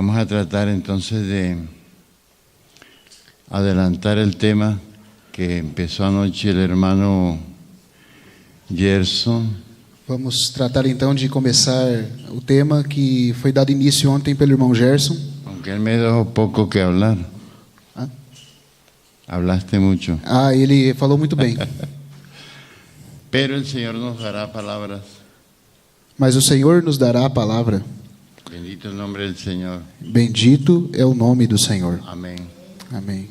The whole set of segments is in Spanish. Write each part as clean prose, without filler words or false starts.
Vamos a tratar entonces de adelantar el tema que empezou anoche el hermano Gerson. Vamos tratar então de começar o tema que foi dado início ontem pelo irmão Gerson. Aunque él me dejó poco que hablar. Ah, Hablaste mucho. ele falou muito bem. Pero el Señor nos dará palabras. Mas o Senhor nos dará a palavra. Bendito el nombre del Señor. Bendito é o nome do Senhor. Amén. Amém.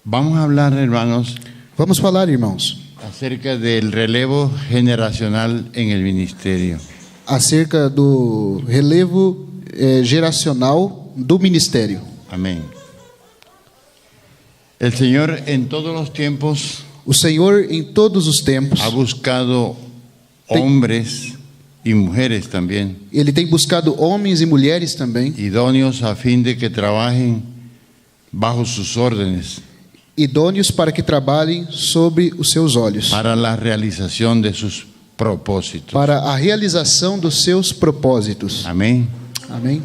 Vamos a hablar, hermanos, Vamos falar, irmãos, acerca del relevo generacional en el ministerio. acerca do relevo geracional do ministério. Amén. El Señor en todos los tiempos O Senhor, em todos os tempos, ha buscado hombres y mujeres también, Ele tem buscado homens e mulheres também, idóneos a fin de que trabajen bajo sus órdenes idôneos para que trabalhem sobre os seus olhos, para la realización de sus propósitos. para a realização dos seus propósitos. Amén. Amém?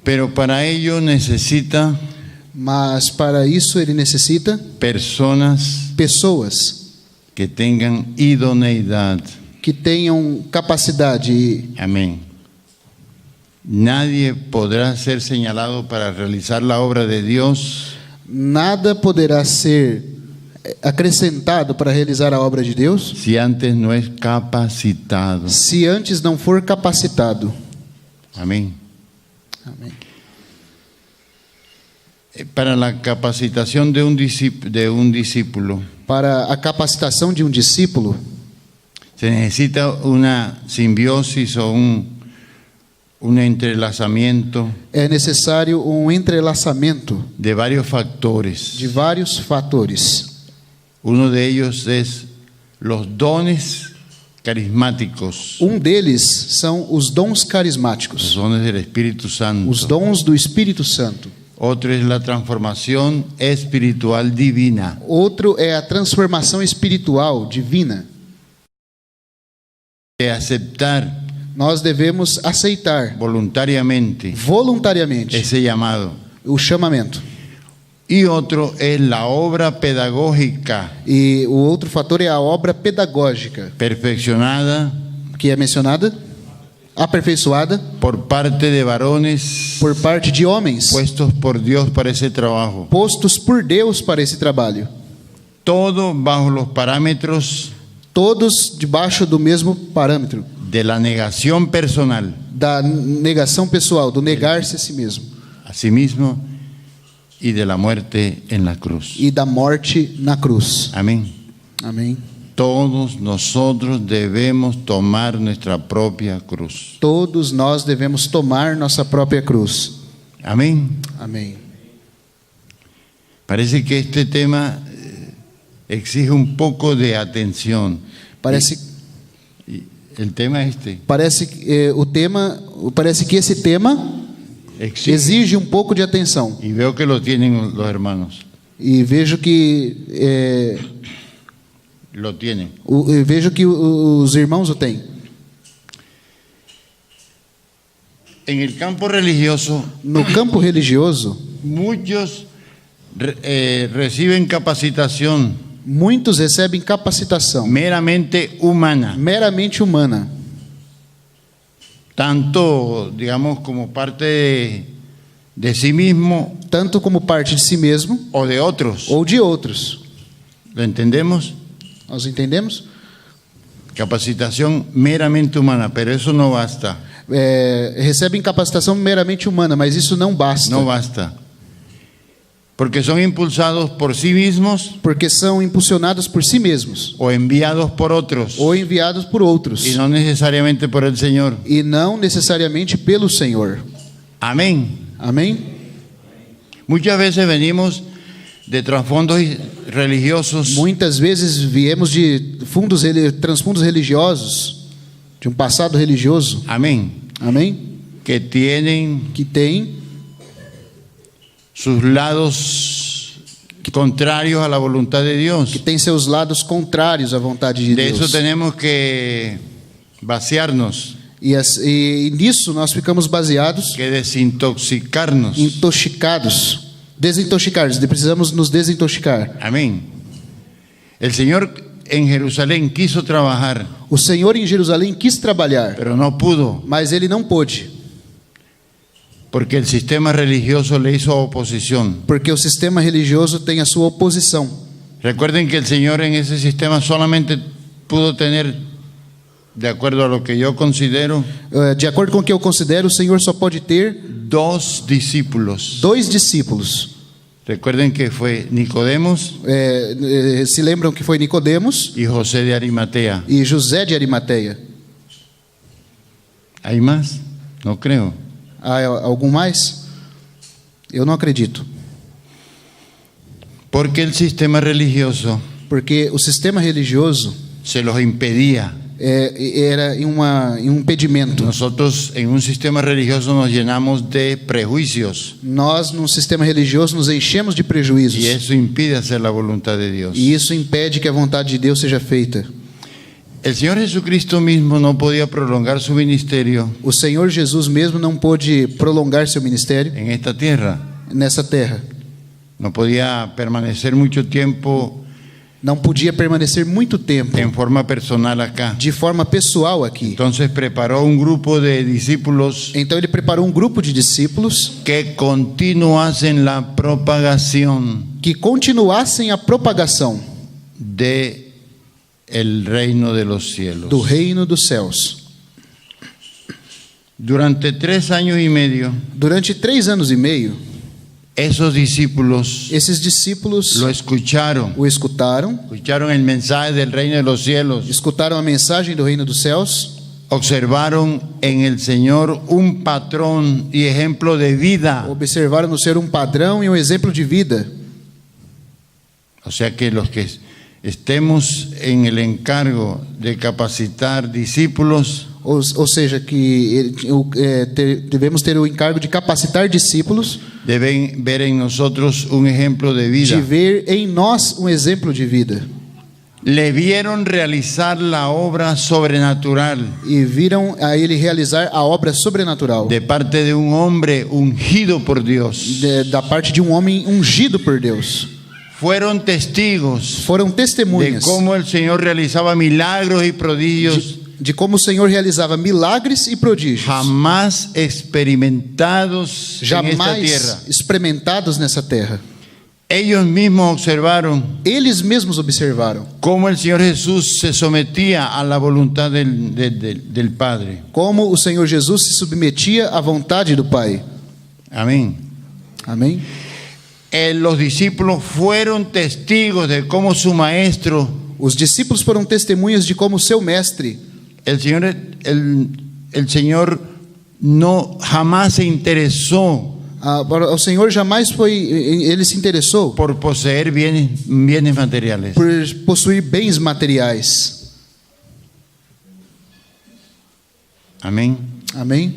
Pero para ello necesita Mas para isso ele necessita personas pessoas que tengan idoneidad. que tenham capacidade. Amén. Nadie podrá ser señalado para realizar la obra de Dios Nada poderá ser acrescentado para realizar a obra de Deus si antes no es capacitado. se antes não for capacitado. Amén. Amém. Para la capacitación de un discípulo Para a capacitação de um discípulo, se necesita una simbiosis o un entrelazamiento é necessário um entrelaçamento de varios factores. de vários fatores. Uno de ellos es los dones carismáticos, Um deles são os dons los carismáticos, dones del Espíritu Santo. os dons do Espírito Santo. Otro es la transformación espiritual divina. Outro é a transformação espiritual divina. De aceptar Nós devemos aceitar voluntariamente voluntariamente ese llamado. o chamamento. Y otro es la obra pedagógica E o outro fator é a obra pedagógica, perfeccionada que é mencionada, aperfeiçoada por parte de varones por parte de homens puestos por Dios para ese trabajo. postos por Deus para esse trabalho. Todo bajo los parámetros Todos debaixo do mesmo parâmetro, de la negación personal da negação pessoal, do negar-se a si mesmo a sí mismo y de la muerte en la cruz. e da morte na cruz. Amén. Amém. Todos nosotros debemos tomar nuestra propia cruz. Todos nós devemos tomar nossa própria cruz. Amén. Amém. Parece que este tema exige un poco de atención. Parece Y el tema parece que esse tema exige, exige um pouco de atenção. y veo que lo tienen los hermanos. E vejo que Lo tienen. os irmãos o têm. En el campo religioso, No campo religioso, muchos reciben capacitación muitos recebem capacitação meramente humana, meramente humana, tanto, digamos, como parte de sí mismo tanto como parte de si mesmo o de otros. ou de outros. ¿Lo entendemos? Nós entendemos? Capacitación meramente humana, pero eso no basta. Recebem capacitação meramente humana, mas isso não basta. No basta. Porque son impulsados por sí mismos Porque são impulsionados por si mesmos o enviados por otros ou enviados por outros y no necesariamente por el Señor. e não necessariamente pelo Senhor. Amén. Amém? Muchas veces venimos de trasfondos religiosos Muitas vezes viemos de transfundos religiosos, de um passado religioso. amén, Amém? que tienen Que tem sus lados contrarios a la voluntad de Dios. que tem seus lados contrários à vontade de De Deus. eso tenemos que vaciarnos, E nisso nós ficamos baseados, que desintoxicarnos. desintoxicados. Precisamos nos desintoxicar. Amén. El Señor en Jerusalén quiso trabajar, O Senhor em Jerusalém quis trabalhar, pero no pudo, mas ele não pôde, porque el sistema religioso le hizo oposición. porque o sistema religioso tem a sua oposição. Recuerden que el Señor en ese sistema solamente pudo tener, de acuerdo a lo que yo considero, De acordo com o que eu considero, o Senhor só pode ter 2 discípulos. 2 discípulos. Recuerden que fue Nicodemos Se lembram que foi Nicodemos y José de Arimatea. e José de Arimateia. ¿Hay más? No creo. Há algum mais? Eu não acredito. Porque el sistema religioso Porque o sistema religioso se los impedía. era um impedimento. Nosotros en un sistema religioso nos llenamos de prejuicios Nós, num sistema religioso, nos enchemos de prejuízos. y eso impide hacer la voluntad de Dios. E isso impede que a vontade de Deus seja feita. El Señor Jesucristo mismo no podía prolongar su ministerio O Senhor Jesus mesmo não pôde prolongar seu ministério en esta tierra. nessa terra. No podía permanecer mucho tiempo Não podia permanecer muito tempo en forma personal acá. de forma pessoal aqui. Entonces preparó un grupo de discípulos Então ele preparou um grupo de discípulos que continuasen la propagación que continuassem a propagação de el reino de los cielos. do reino dos céus. Durante 3 años y medio, Durante 3 anos e meio, esos discípulos esses discípulos lo escucharon o el mensaje del reino de los cielos, escutaram a mensagem do reino dos céus, observaron en el Señor un patrón y ejemplo de vida. observaram no ser um padrão e um exemplo de vida. O sea que los que estemos en el encargo de capacitar discípulos, Ou seja, que devemos ter o encargo de capacitar discípulos, deben ver en nosotros un ejemplo de de vida. ver em nós um exemplo de vida. Le vieron realizar la obra sobrenatural E viram a ele realizar a obra sobrenatural de parte de un hombre ungido por Dios. da parte de um homem ungido por Deus. Fueron testigos Foram de testemunhas cómo el Señor realizaba milagros y prodigios de como o Senhor realizava milagres e prodígios jamás experimentados en esta jamais tierra. experimentados nessa terra. Ellos mismos observaron Eles mesmos observaram cómo el Señor Jesús se sometía a la voluntad del Padre. como o Senhor Jesus se submetia à vontade do Pai. Amén. Amém? Los discípulos fueron testigos de cómo su maestro, Os discípulos foram testemunhas de como seu mestre, el Señor no jamás se interesó o Senhor jamais ele se interessou por poseer bienes materiales. por possuir bens materiais. Amén. Amém?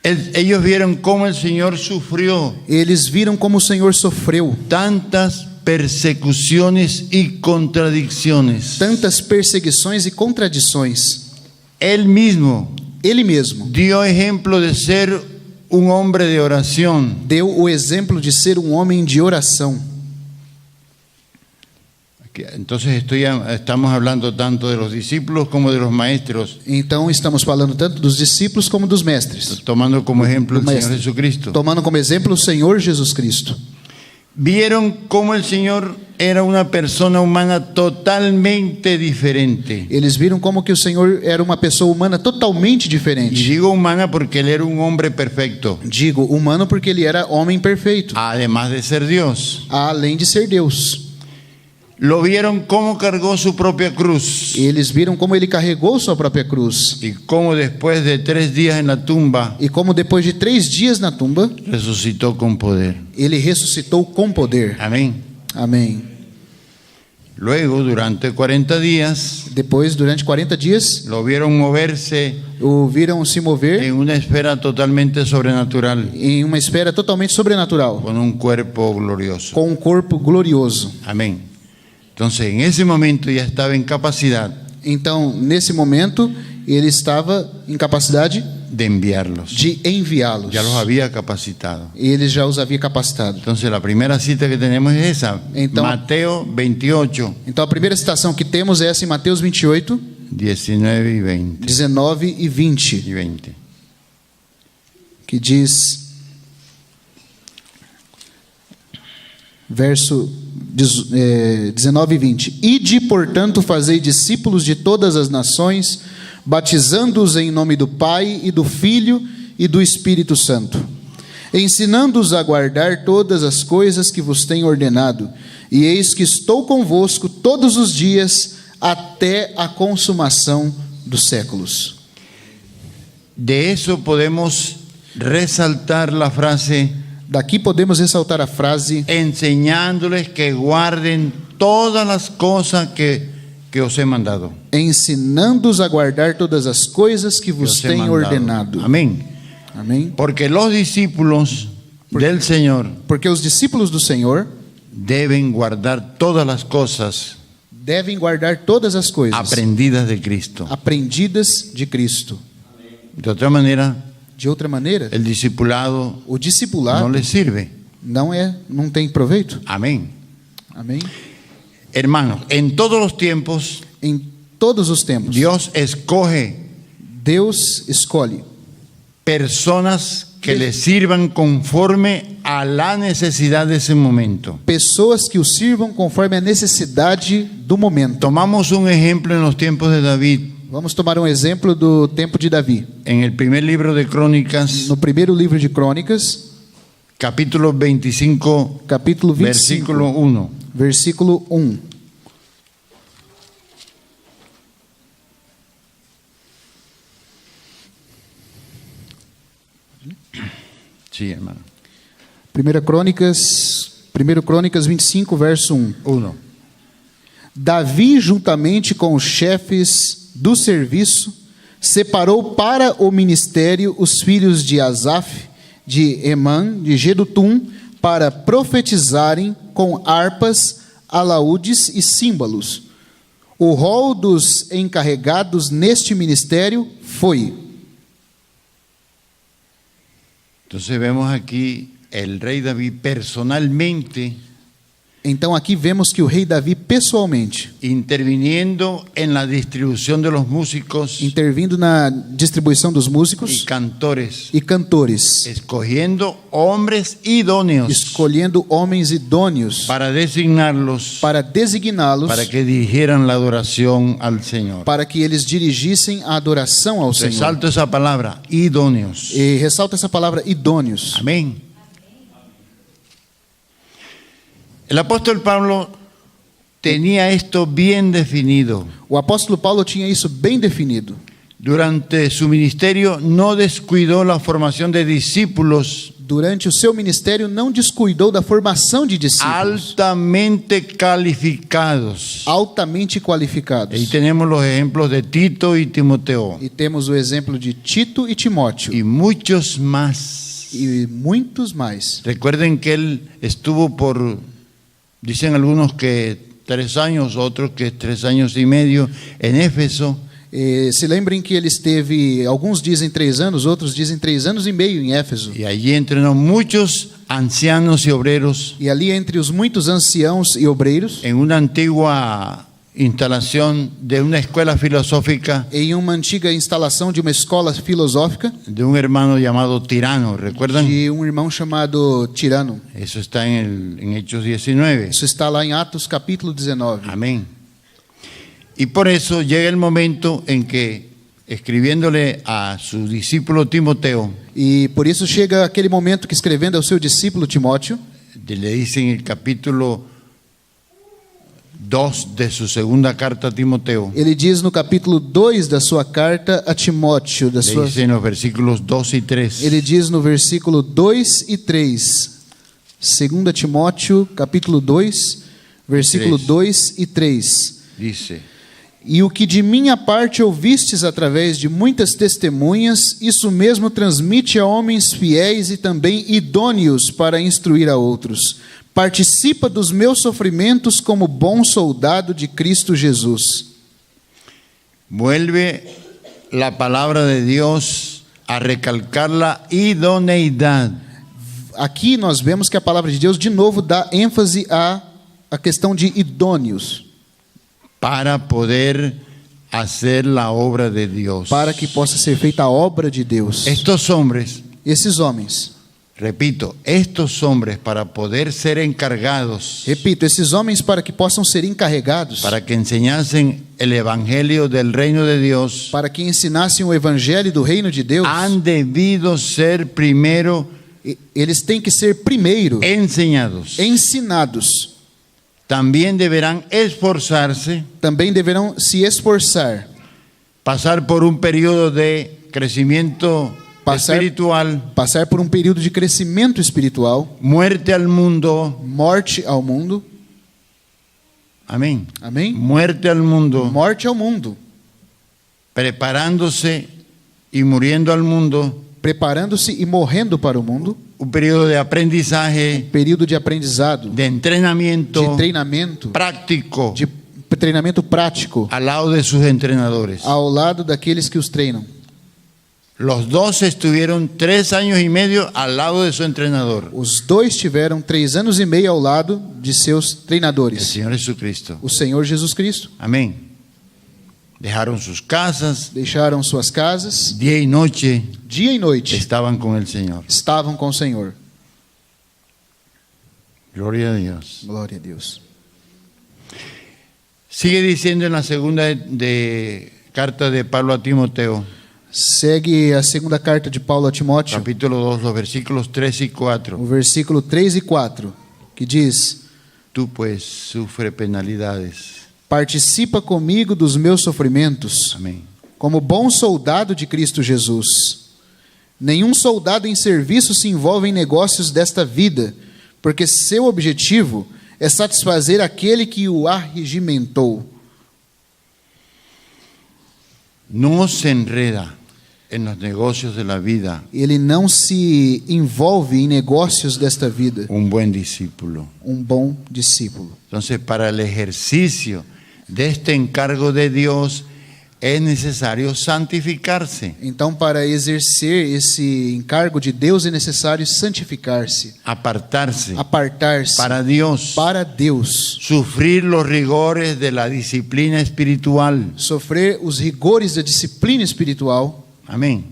Ellos vieron cómo el Señor sufrió Eles viram como o Senhor sofreu tantas persecuciones y contradicciones. tantas perseguições e contradições. Él mismo Ele mesmo dio ejemplo de ser un hombre de oración. deu o exemplo de ser um homem de oração. Entonces estamos hablando tanto de los discípulos como de los maestros, Então estamos falando tanto dos discípulos como dos mestres, tomando como ejemplo el Do Señor mestre. Jesucristo. tomando como exemplo o Senhor Jesus Cristo. Vieron cómo el Señor era una persona humana totalmente diferente. Eles viram como que o Senhor era uma pessoa humana totalmente Y diferente. digo humana porque Él era un hombre perfecto, Digo humano porque ele era homem perfeito, además de ser Dios. além de ser Deus. Lo vieron cómo cargó su propia cruz Eles viram como ele carregou sua própria cruz y cómo después de 3 días en la tumba e como depois de 3 dias na tumba resucitó con poder. ele ressuscitou com poder. Amén. Amém. Luego, durante 40 días, Depois, durante 40 dias, lo vieron moverse o viram se mover en una esfera totalmente sobrenatural, em uma esfera totalmente sobrenatural, con un cuerpo glorioso. com um corpo glorioso. Amén. Entonces, en ese momento ya estaba en capacidad Então, nesse momento, ele estava em capacidade de enviarlos. de enviá-los. Ya los había capacitado. Ele já os havia capacitado. Entonces, la primera cita que tenemos es esa, Entonces- Mateo 28, Então, a primeira citação que temos é essa em Mateus 28, 19 y 20. 19 e 20, Y 20. que diz, verso 19 e 20: Ide, portanto, fazei discípulos de todas as nações, batizando-os em nome do Pai e do Filho e do Espírito Santo, ensinando-os a guardar todas as coisas que vos tenho ordenado, e eis que estou convosco todos os dias até a consumação dos séculos. De eso podemos resaltar la frase, Daqui podemos ressaltar a frase: enseñándoles que guarden todas las cosas que os he mandado. ensinando-os a guardar todas as coisas que Que vos os he tenho mandado. ordenado. Amén. Amém? Porque los discípulos del Señor Porque os discípulos do Senhor deben guardar todas las cosas devem guardar todas as coisas aprendidas de Cristo. aprendidas de Cristo. De otra manera, De outra maneira, el discipulado o no discipulado les sirve. não tem proveito. Amén. Amém? Hermanos, en todos los tiempos, Em todos os tempos, Dios escoge Deus escolhe personas que le sirvan conforme a la necesidad de ese momento. pessoas que o sirvam conforme a necessidade do momento. Tomamos un ejemplo en los tiempos de David, Vamos tomar um exemplo do tempo de Davi. en el primer libro de Crónicas, No primeiro livro de Crônicas, capítulo 25, capítulo 25, versículo 1. versículo 1. Sí, hermano. 1 Crônicas 25, verso 1. 1. Davi, juntamente com os chefes do serviço, separou para o ministério os filhos de Asaf, de Emã, de Jedutum, para profetizarem com harpas, alaúdes e símbolos. O rol dos encarregados neste ministério foi. Entonces vemos aquí el rey David personalmente Então aqui vemos que o rei Davi pessoalmente, interviniendo en la distribución de los músicos intervindo na distribuição dos y músicos cantores, e cantores, escogiendo hombres idóneos escolhendo homens idôneos para designarlos para designá-los, para que dirigieran la adoración al Señor. para que eles dirigissem a adoração ao Senhor. Resalto esa palabra, idóneos. E ressalta essa palavra idôneos. Amén. El apóstol Pablo tenía esto bien definido. O apóstolo Paulo tinha isso bem definido. Durante su ministerio no descuidó la formación de discípulos Durante o seu ministério não descuidou da formação de discípulos altamente calificados. altamente qualificados. Ahí tenemos los ejemplos de Tito y Timoteo E temos o exemplo de Tito e Timóteo y muchos más. e muitos mais. Recuerden que él estuvo por, dicen algunos que 3 años, otros que 3 años y medio en Éfeso. Se lembrem que ele esteve, alguns dizem 3 anos, outros dizem 3 anos e meio em Éfeso. Y allí entrenó muchos ancianos y obreros E ali entre os muitos anciãos e obreiros, en una antigua instalación de una escuela filosófica em uma antiga instalação de uma escola filosófica, de un hermano llamado Tirano. ¿Recuerdan? de um irmão chamado Tirano. Eso está en Hechos 19. Isso está lá em Atos capítulo 19. Amén. Y por eso llega el momento en que, escribiéndole a su discípulo Timoteo, E por isso chega aquele momento que, escrevendo ao seu discípulo Timóteo, le dice en el capítulo 2 de su segunda carta a Timoteo, ele diz no capítulo 2 da sua carta a Timóteo, le dice en los versículos 2 y 3, ele diz no versículo 2 e 3, 2 Timóteo, capítulo 2, Versículo 3. 2 e 3. Dice: E o que de minha parte ouvistes através de muitas testemunhas, isso mesmo transmite a homens fiéis e também idôneos para instruir a outros. Participa dos meus sofrimentos como bom soldado de Cristo Jesus. Vuelve la palabra de Dios a recalcar la idoneidad. Aqui nós vemos que a palavra de Deus de novo dá ênfase à questão de idôneos, Para poder hacer la obra de Dios. para que possa ser feita a obra de Deus. Estos hombres, Esses homens, repito, estos hombres para poder ser encargados, repito, esses homens para que possam ser encarregados, para que enseñasen el evangelio del reino de Dios, para que ensinassem o evangelho do reino de Deus, han debido ser primero eles têm que ser primeiro enseñados. ensinados. También deberán esforzarse, Também deverão se esforçar, pasar por un periodo de crecimiento espiritual, passar por um período de crescimento espiritual, muerte al mundo, morte ao mundo, amén, amém? muerte al mundo, Morte ao mundo, preparándose y muriendo al mundo, preparando-se e morrendo para o mundo, un periodo de aprendizaje, período de aprendizado, de entrenamiento de treinamento, práctico de treinamento prático, al lado de sus entrenadores. ao lado daqueles que os treinam. Los dos estuvieron 3 años y medio al lado de su entrenador, Os dois tiveram 3 anos e meio ao lado de seus el treinadores, Señor Jesucristo. o Senhor Jesus Cristo. Amén. Dejaron sus casas, Deixaram suas casas, día y noche dia e noite, estaban con el Señor. estavam com o Senhor. Gloria a Dios. Glória a Deus. Sigue diciendo en la segunda carta de Pablo a Timoteo, Segue a segunda carta de Paulo a Timóteo, capítulo 2, los versículos 3 y 4. o versículo 3 e 4, que diz: Tú pues sufre penalidades. Participa comigo dos meus sofrimentos, Amén. como bom soldado de Cristo Jesus. Nenhum soldado em serviço se envolve em negócios desta vida, porque seu objetivo é satisfazer aquele que o arregimentou. No se enreda en los negocios de la vida Ele não se envolve em negócios desta vida, un buen discípulo. um bom discípulo. Entonces, para el ejercicio de este encargo de Dios es necesario santificarse, Então, para exercer esse encargo de Deus é necessário santificar-se, apartarse apartar-se para Dios, para Deus, sufrir los rigores de la disciplina espiritual. sofrer os rigores da disciplina espiritual. Amén.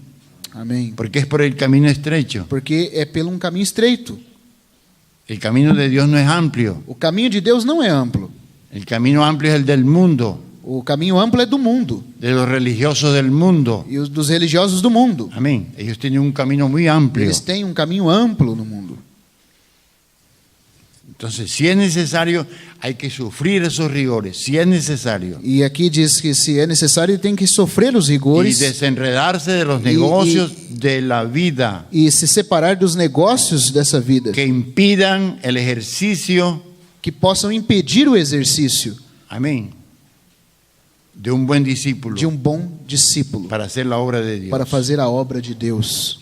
Amém. Porque es por el camino estrecho. Porque é pelo um caminho estreito. El camino de Dios no es amplio. O caminho de Deus não é amplo. El camino amplio es el del mundo, O caminho amplo é do mundo de los religiosos del mundo. e os dos religiosos do mundo. Amén. Ellos tienen un camino muy amplio. Eles têm um caminho amplo no mundo. Entonces, si es necesario, hay que sufrir esos rigores, si es necesario. E aqui diz que se é necessário, ele tem que sofrer os Y rigores desenredarse de los negocios de la vida e se separar dos negócios dessa vida que impidan el ejercicio, que possam impedir o exercício amén, de un buen discípulo de um bom discípulo para hacer la obra de Dios. para fazer a obra de Deus.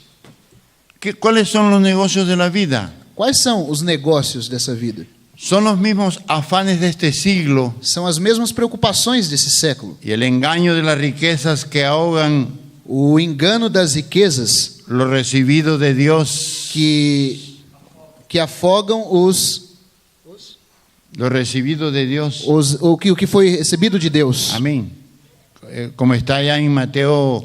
¿Cuáles son los negocios de la vida? Quais são os negócios dessa vida? Son los mismos afanes de este siglo São as mesmas preocupações desse século. y el engaño de las riquezas que ahogan O engano das riquezas lo recibido de Dios, que afogam lo recibido de Dios. o que foi recebido de Deus. Amén. Como está allá en Mateo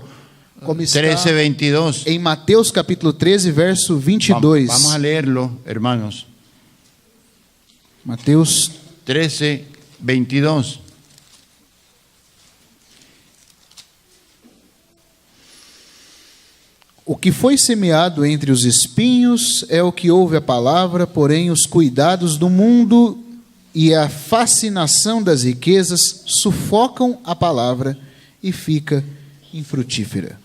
Como está 13:22. em Mateus capítulo 13, verso 22. Vamos a leerlo, hermanos. Mateus 13:22. O que foi semeado entre os espinhos é o que ouve a palavra, porém os cuidados do mundo e a fascinação das riquezas sufocam a palavra e fica infrutífera.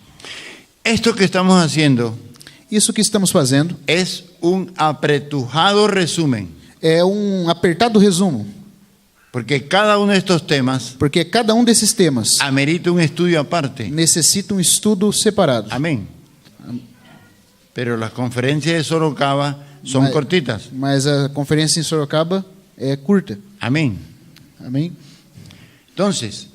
Esto que estamos haciendo Isso que estamos fazendo es un apretujado resumen é um apertado resumo Porque cada uno de estos temas Porque cada um desses temas amerita un estudio aparte. necessita um estudo separado. Amén. Pero las conferencias de Sorocaba son cortitas. Mas a conferência em Sorocaba é curta. Amén. Amém? Entonces,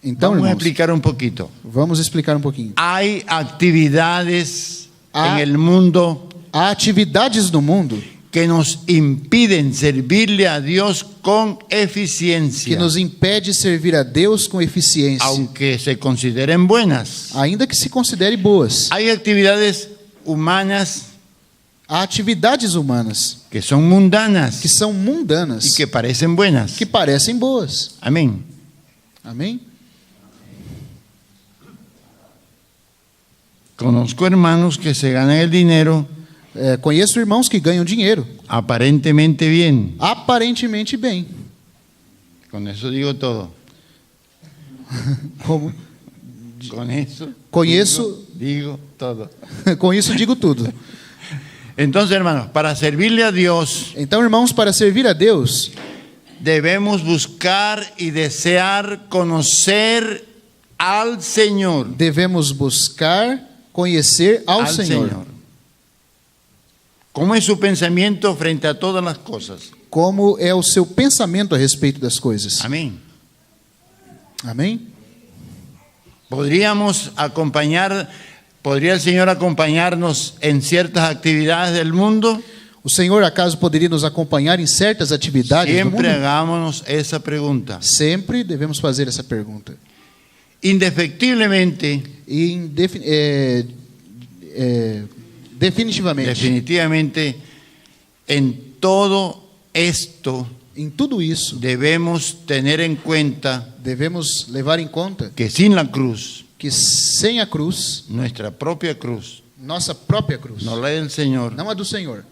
Então, vamos a irmãos, explicar un poquito. vamos explicar um pouquinho. Hay actividades Ah. en el mundo Há atividades no mundo que nos impiden servirle a Dios con que eficiencia, nos impede servir a Deus com eficiência, aunque se consideren buenas. ainda que se considere boas. Hay actividades humanas Há atividades humanas que son mundanas que são mundanas, y que parecen buenas. que parecem boas. Amén. Amém? Conozco hermanos que se ganan el dinero Conheço irmãos que ganham dinheiro, aparentemente bien. aparentemente bem. Con eso digo todo. Como? Con eso Conheço, digo todo. com isso digo tudo. Entonces, hermanos, para servirle a Dios Então, irmãos, para servir a Deus, debemos buscar y desear conocer al Señor. devemos buscar conhecer ao Senhor. ¿Cómo es su pensamiento frente a todas las cosas? Como é o seu pensamento a respeito das coisas. Amén. Amém? ¿Podría el Señor acompañarnos en ciertas actividades del mundo? O Senhor, acaso, poderia nos acompanhar em certas atividades do Siempre mundo? hagámonos esa pregunta. Sempre devemos fazer essa pergunta. Indefectiblemente, E definitivamente, definitivamente, en todo esto em tudo isso, debemos tener en cuenta devemos levar em conta que sin la cruz, que sem a cruz, nuestra propia cruz, nossa própria cruz, no la del Señor, não a do Senhor,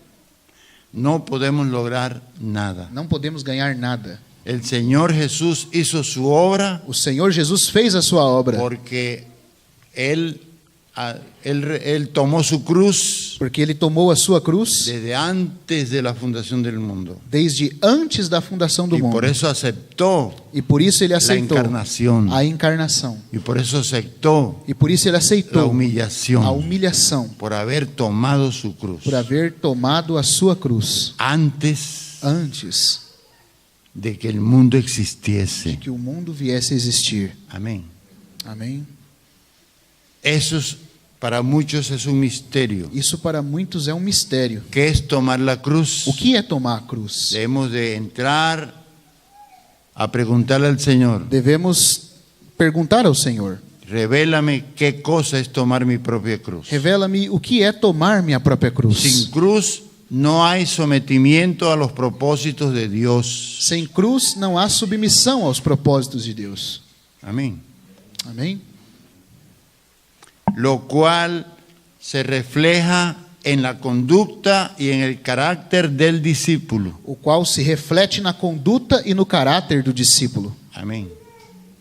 no podemos lograr nada. não podemos ganhar nada. El Señor Jesús hizo su obra O Senhor Jesus fez a sua obra, porque Él tomó su cruz porque Ele tomou a sua cruz desde antes de la fundación del mundo. desde antes da fundação do Y mundo. por eso aceptó E por isso Ele aceitou encarnação. a encarnação. y por eso aceptó E por isso Ele la aceitou a humillación humilhação, por haber tomado su cruz por haver tomado a sua cruz antes antes de que el mundo existiese. que o mundo viesse a existir. Amén. Amém? Para muchos es un misterio. Isso para muitos é um mistério. ¿Qué es tomar la cruz? O que é tomar a cruz? Debemos de entrar a preguntarle al Señor, Devemos perguntar ao Senhor: revélame qué cosa es tomar mi propia cruz. revela-me o que é tomar minha própria cruz. Sin cruz no hay sometimiento a los propósitos de Dios. Sem cruz não há submissão aos propósitos de Deus. Amén. Amém? Lo cual se refleja en la conducta y en el carácter del discípulo. O qual se reflete na conduta e no caráter do discípulo. Amén.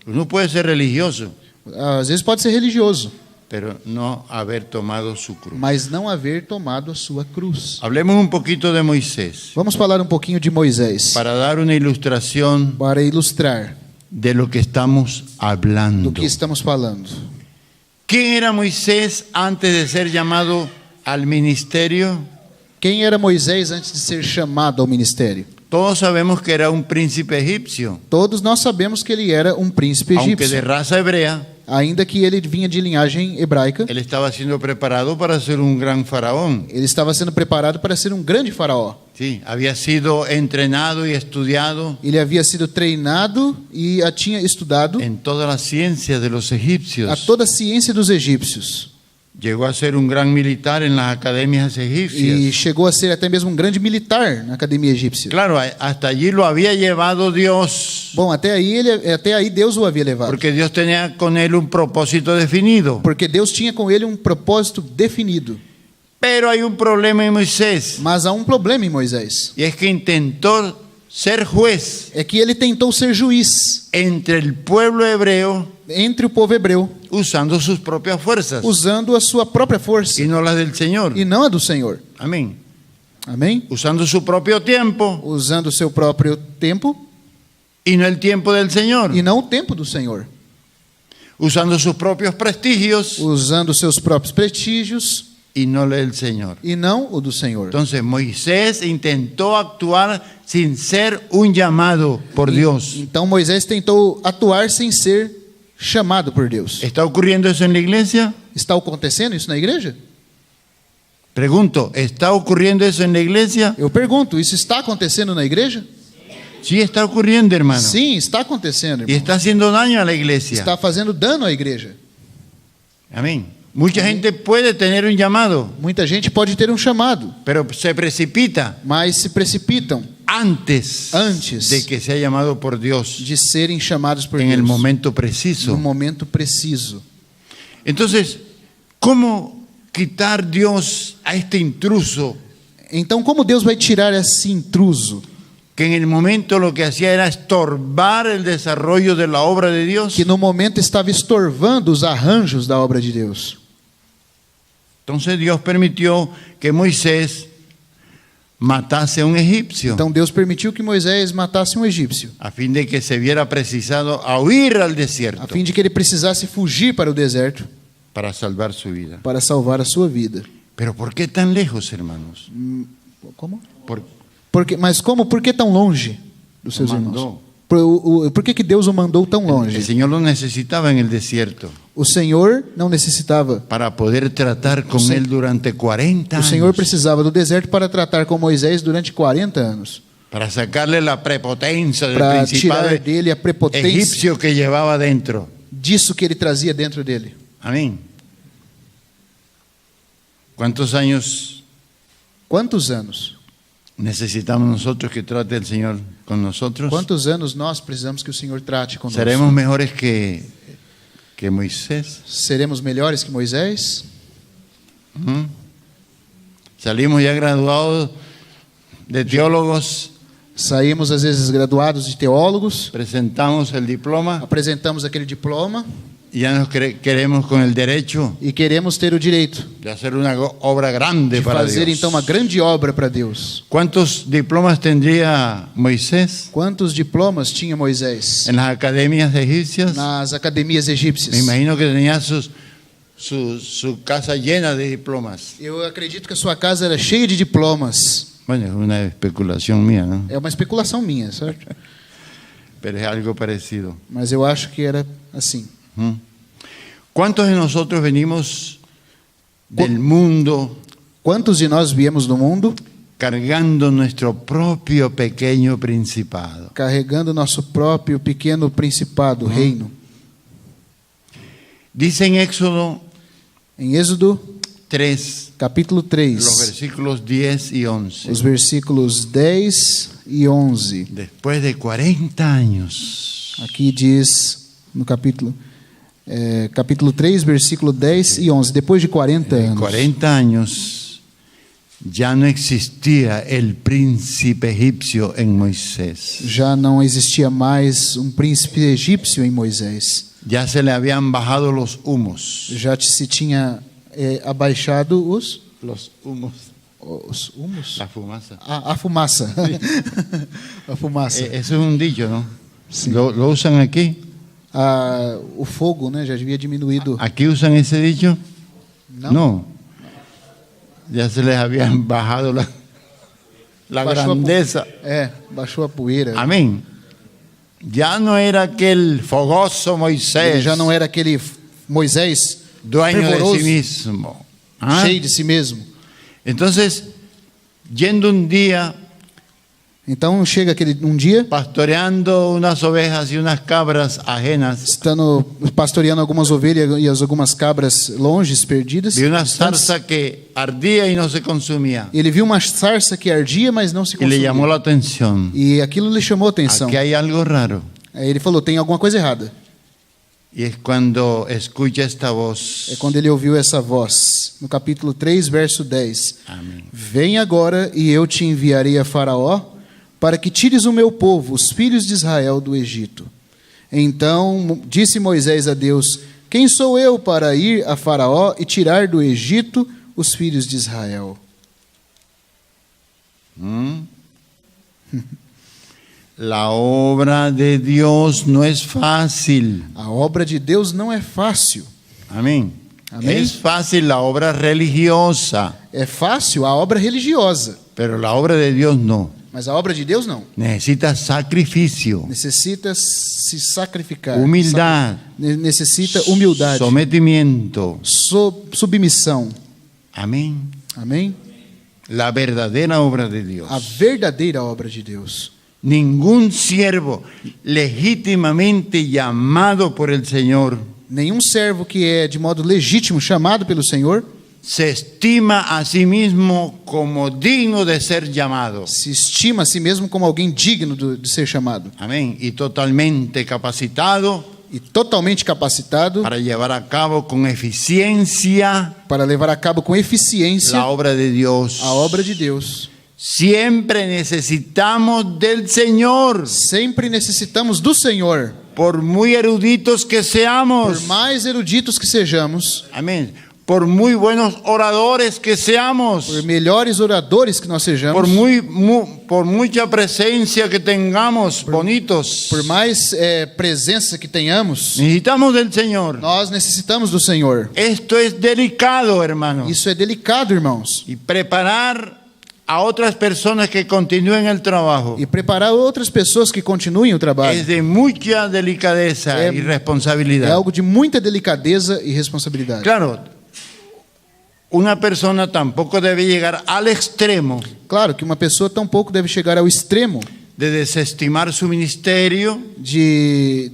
Uno puede ser religioso, Às vezes pode ser religioso, pero no haber tomado su cruz. mas não haver tomado a sua cruz. Hablemos un poquito de Moisés Vamos falar um pouquinho de Moisés, para dar una ilustración para ilustrar de lo que estamos hablando. do que estamos falando. ¿Quién era Moisés antes de ser llamado al ministerio? Quem era Moisés antes de ser chamado ao ministério? Todos sabemos que era un príncipe egipcio, Todos nós sabemos que ele era um príncipe aunque de egípcio, raza hebrea. ainda que ele vinha de linhagem hebraica. Él estaba siendo preparado para ser un gran faraón. Ele estava sendo preparado para ser um grande faraó. Sí, había sido entrenado y estudiado Ele havia sido treinado e tinha estudado en toda la ciencia de los a egipcios. toda a ciência dos egípcios. Llegó a ser un gran militar en las academias E egipcias. chegou a ser até mesmo um grande militar na academia egípcia. Claro, hasta allí lo había llevado Dios, Bom, até aí Deus o havia levado. porque Dios tenía con él un propósito definido. Porque Deus tinha com ele um propósito definido. Pero hay un problema en Moisés, Mas há um problema em Moisés. y es que intentó ser juez É que ele tentou ser juiz entre el pueblo hebreo entre o povo hebreu, usando sus propias fuerzas usando a sua própria força y no las del Señor. e não a do Senhor. Amén. Amém? Usando su propio tiempo Usando o seu próprio tempo y no el tiempo del Señor, e não o tempo do Senhor, usando sus propios prestigios usando seus próprios prestígios y no el Señor. e não o do Senhor. Entonces Moisés intentó actuar sin ser un llamado por Dios. Então Moisés tentou atuar sem ser chamado por Deus. ¿Está ocurriendo eso en la iglesia? Está acontecendo isso na igreja? Pregunto, ¿está ocurriendo eso en la iglesia? Eu pergunto, isso está acontecendo na igreja? Sí, está ocurriendo, hermano. Sim, está acontecendo, Y irmão. está haciendo daño a la iglesia. Está fazendo dano à igreja. Amén. Mucha gente puede tener un llamado, Muita gente pode ter um chamado, pero se precipita mas se precipitam antes de que sea llamado por Dios de serem chamados por en Deus el momento no preciso. momento preciso. Entonces, ¿cómo quitar Dios a este intruso Então, como Deus vai tirar esse intruso que en el momento lo que hacía era estorbar el desarrollo de la obra de Dios? que no momento estava estorvando os arranjos da obra de Deus? Entonces Dios permitió que Moisés matase a un egipcio Então Deus permitiu que Moisés matasse um egípcio, a fin de que se viera precisado a huir al a desierto fim de que ele precisasse fugir para o deserto para salvar su vida. para salvar a sua vida. Pero ¿por qué tan lejos, hermanos? Como? Por- Mas como? Por que tão longe dos seus irmãos? mandou. Por que Deus o mandou tão El longe? Señor lo necesitaba en el desierto O Senhor não necessitava. para poder tratar con Se- él durante 40 O Senhor años, precisava do deserto para tratar com Moisés durante 40 anos. para sacarle la prepotencia del Para principado tirar dele a prepotência egipcio que llevaba dentro. disso que ele trazia dentro dele. Amén. ¿Cuántos años Quantos anos? necesitamos nosotros que trate el Señor con nosotros? Quantos anos nós precisamos que o Senhor trate conosco? ¿Seremos mejores que Moisés? Seremos melhores que Moisés? ¿Mm? Salimos ya graduados de teólogos, Saímos às vezes graduados de teólogos, presentamos el diploma apresentamos aquele diploma y ya nos queremos con el derecho e queremos ter o direito de hacer una obra grande de para fazer Dios. então uma grande obra para Deus. ¿Cuántos diplomas tendría Moisés Quantos diplomas tinha Moisés en las academias egipcias? nas academias egípcias? Me imagino que tenía su casa llena de diplomas. Eu acredito que a sua casa era cheia de diplomas. Bueno, es una especulación mía, ¿no? É uma especulação minha, certo? Pero es algo parecido. Mas eu acho que era assim. ¿Mm? ¿Cuántos de nosotros venimos del mundo Quantos de nós viemos do mundo cargando nuestro propio pequeño principado? carregando nosso próprio pequeno principado, reino? Dice en Éxodo Em Êxodo, 3, capítulo los 3, versículos 10 y 11. os versículos 10 e 11. Después de 40 años, Aqui diz, no capítulo 3, versículo 10 e 11. Depois de 40 en anos, 40 años ya no existía el príncipe egipcio en Moisés. já não existia mais um príncipe egípcio em Moisés. Ya se le habían bajado los humos. Já se tinha abaixado os Humos. humos? La fumaza. A fumaça. A fumaça. Eso es un dicho, ¿no? Sí. Lo usan aquí. O fogo, né, já havia diminuído. ¿Aquí usan ese dicho? Não? No. Ya se les habían bajado la Baixou a grandeza. baixou a poeira. Amén. Ya no era aquel fogoso Ele Moisés, já não era aquele Moisés dueño de fervoroso, sí mismo. ¿Ah? cheio de si mesmo. Entonces, yendo un día, Então chega um dia, pastoreando unas ovejas y unas cabras ajenas, estando pastoreando algumas ovelhas e algumas cabras longes, perdidas, vi una distantes, zarza que ardía y no se consumía. ele viu uma sarça que ardia, mas não se Y le llamó consumia. la atención. E aquilo lhe chamou a atenção. Aquí hay algo raro. Aí ele falou, tem alguma coisa errada. Y es cuando escucha esta voz. É quando ele ouviu essa voz, no capítulo 3, verso 10. Amén. Vem agora e eu te enviarei a Faraó, para que tires o meu povo, os filhos de Israel, do Egito. Então disse Moisés a Deus, quem sou eu para ir a Faraó e tirar do Egito os filhos de Israel? La obra de Dios no es fácil. A obra de Deus não é fácil. Amén. Amén. Es fácil la obra religiosa, É fácil a obra religiosa, pero la obra de Dios no. mas a obra de Deus não. Necesita sacrificio, Necessita se sacrificar. humildad, Necessita humildade, sometimiento. submissão. Amén. Amém? La verdadera obra de Dios. A verdadeira obra de Deus. Ningún siervo legítimamente llamado por el Señor Nenhum servo que é de modo legítimo chamado pelo Senhor se estima a sí mismo como digno de ser llamado. se estima a si mesmo como alguém digno de ser chamado Amén. Y totalmente capacitado e totalmente capacitado para llevar a cabo con eficiencia para levar a cabo com eficiência la obra de Dios. a obra de Deus. Siempre necesitamos del Señor, Sempre necessitamos do Senhor, por muy eruditos que por seamos. mais eruditos que sejamos, Amén. Por muy buenos oradores que seamos. por melhores oradores que nós sejamos, Por mucha presencia que tengamos, bonitos. por mais presença que tenhamos, Necesitamos del Señor. nós necessitamos do Senhor. Esto es delicado, hermano. Isso é delicado, irmãos. Y preparar a otras personas que continúen el trabajo E preparar outras pessoas que continuem o trabalho es de mucha delicadeza y é responsabilidad. algo de muita delicadeza e responsabilidade. Claro, una persona tampoco debe llegar al extremo Claro que uma pessoa tampouco deve chegar ao extremo de desestimar su ministerio, de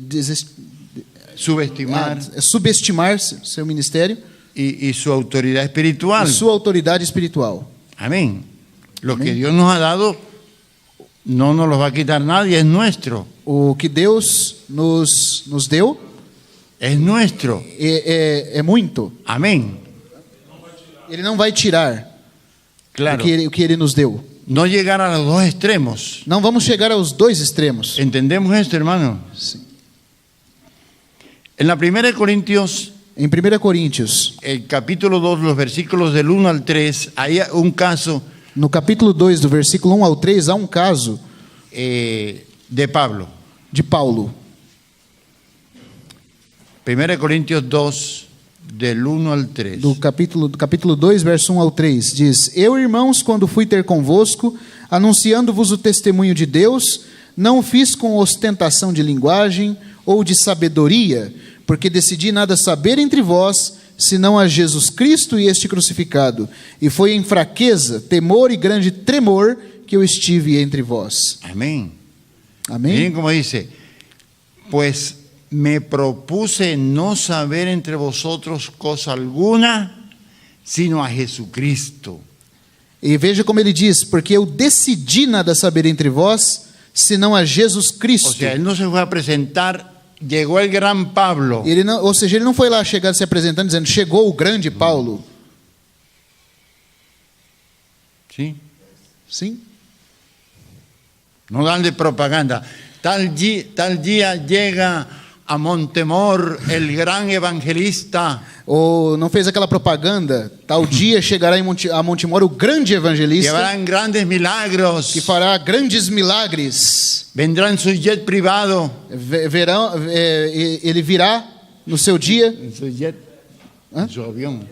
subestimar subestimar seu ministério y su autoridad espiritual. e sua autoridade espiritual. Amén. Lo que Dios nos ha dado no nos lo va a quitar nadie, es nuestro. O que Deus nos deu Es nuestro. é muito. Amén. Ele não vai tirar Claro. o que Ele nos deu. No llegar a los dos extremos. Não vamos chegar aos dois extremos. ¿Entendemos esto, hermano? Sim. En la 1 Corintios, Em 1 Coríntios, el capítulo 2, los versículos del 1 al 3, hay un caso no capítulo 2, do versículo 1 ao 3, há um caso de Pablo. de Paulo. 1 Corintios 2, del 1 al 3. Do capítulo 2, verso 1 ao 3, diz: Eu, irmãos, quando fui ter convosco, anunciando-vos o testemunho de Deus, não fiz com ostentação de linguagem ou de sabedoria, porque decidi nada saber entre vós, senão a Jesus Cristo e este crucificado. E foi em fraqueza, temor e grande tremor que eu estive entre vós. Amén. Amém? Miren cómo dice, pues me propuse no saber entre vosotros cosa alguna, sino a Jesucristo. E veja como ele diz: porque eu decidi nada saber entre vós, senão a Jesus O Cristo. sea, él no se fue a presentar, llegó el gran Pablo. Ele não, ou seja, ele não foi lá chegar se apresentando dizendo: chegou o grande Paulo. ¿Sí? Sim? No dan de propaganda. Tal día llega a Montemor el gran evangelista. Ou não fez aquela propaganda: tal dia chegará a Montemor o grande evangelista Llevarán grandes milagros. que fará grandes milagres. Vendrá en su jet privado. Ele virá no seu dia. En su jet. Hã? En su avión.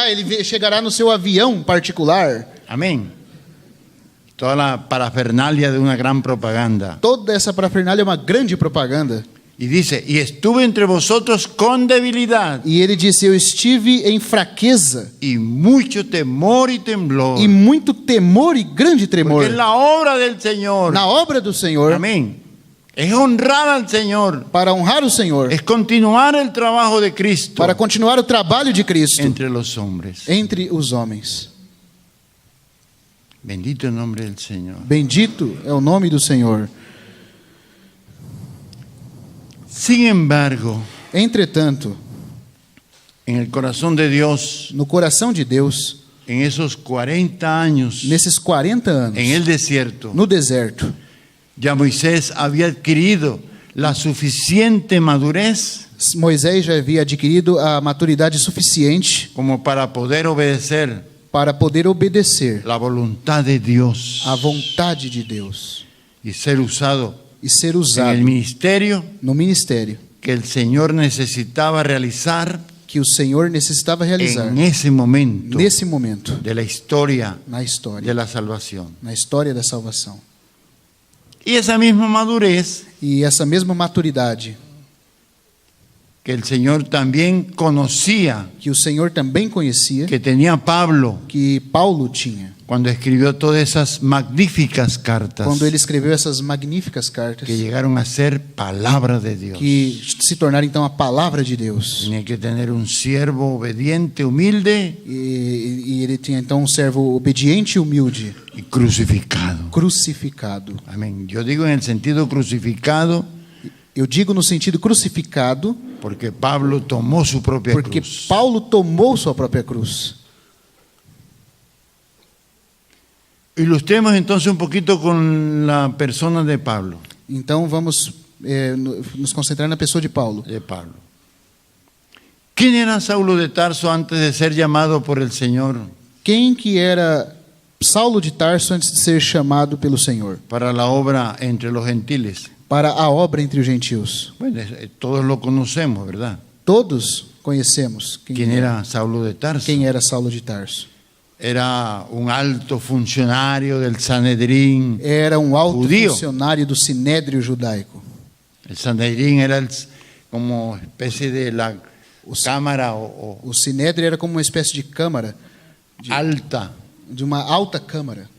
Ele chegará no seu avião particular. Amén. Toda la parafernalia de una gran propaganda. Toda essa parafernália é uma grande propaganda. Y dice, y estuve entre vosotros con debilidad E ele disse: eu estive em fraqueza y mucho temor y temblor. e muito temor e grande tremor. Porque es la obra del Señor. Na obra do Senhor, Amén. Es honrar al Señor. para honrar o Senhor, Es continuar el trabajo de Cristo para continuar o trabalho de Cristo entre los hombres. entre os homens. Bendito el nombre del Señor. Bendito é o nome do Senhor. Sin embargo, Entretanto, en el corazón de Dios, no coração de Deus, en esos 40 años, nesses 40 anos, en el desierto, no deserto, ya Moisés había adquirido la suficiente madurez Moisés já havia adquirido a maturidade suficiente como para poder obedecer para poder obedecer la voluntad de Dios. à vontade de Deus. y ser usado e ser en usado el ministerio no ministério que el Señor necesitaba realizar que o Senhor necessitava realizar en ese momento nesse momento de la historia na de história, la salvación. na história da salvação. Y esa misma madurez E essa mesma maturidade que el Señor también conocía que o Senhor também conhecia, que tenía Pablo que Paulo tinha, cuando escribió todas esas magníficas cartas quando ele escreveu essas magníficas cartas, que llegaron a ser palabra de Dios. que se tornaram então a palavra de Deus. Tenía que tener un siervo obediente, humilde E ele tinha então um servo obediente e humilde, y crucificado. crucificado. Amén. Yo digo en el sentido crucificado Eu digo no sentido crucificado, porque Pablo tomó su propia porque cruz. Paulo tomou sua própria cruz. Ilustremos entonces un poquito con la persona de Pablo. Então vamos nos concentrar na pessoa de Paulo. ¿Quién era Saulo de Tarso antes de ser llamado por el Señor Quem que era Saulo de Tarso antes de ser chamado pelo Senhor para la obra entre los gentiles? para a obra entre os gentios? Bueno, todos lo conocemos, ¿verdad? Todos conhecemos ¿Quién era Saulo de Tarso? quem era Saulo de Tarso. Era un alto funcionario del Sanedrín. Era um alto Judío. funcionário do Sinédrio judaico. El Sanedrín era como especie de la cámara O Sinédrio era como uma espécie de câmara, alta de uma alta câmara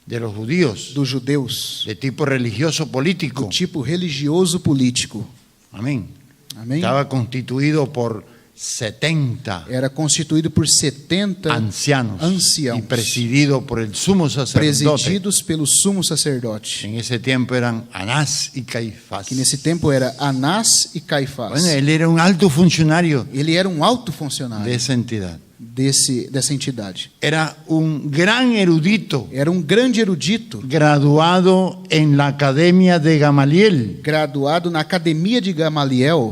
de los judíos, dos judeus, de tipo religioso político. do tipo religioso político. Amén. Amém? Estaba constituido por 70 Era constituído por 70 ancianos anciãos, y presidido por el sumo sacerdote. presididos pelo sumo sacerdote, En ese tiempo eran Anás y Caifás. que nesse tempo era Anás e Caifás. Bueno, él era un alto funcionario Ele era um alto de funcionário esa entidad. dessa entidade. Era un gran erudito, Era um grande erudito, graduado en la Academia de Gamaliel. graduado na Academia de Gamaliel.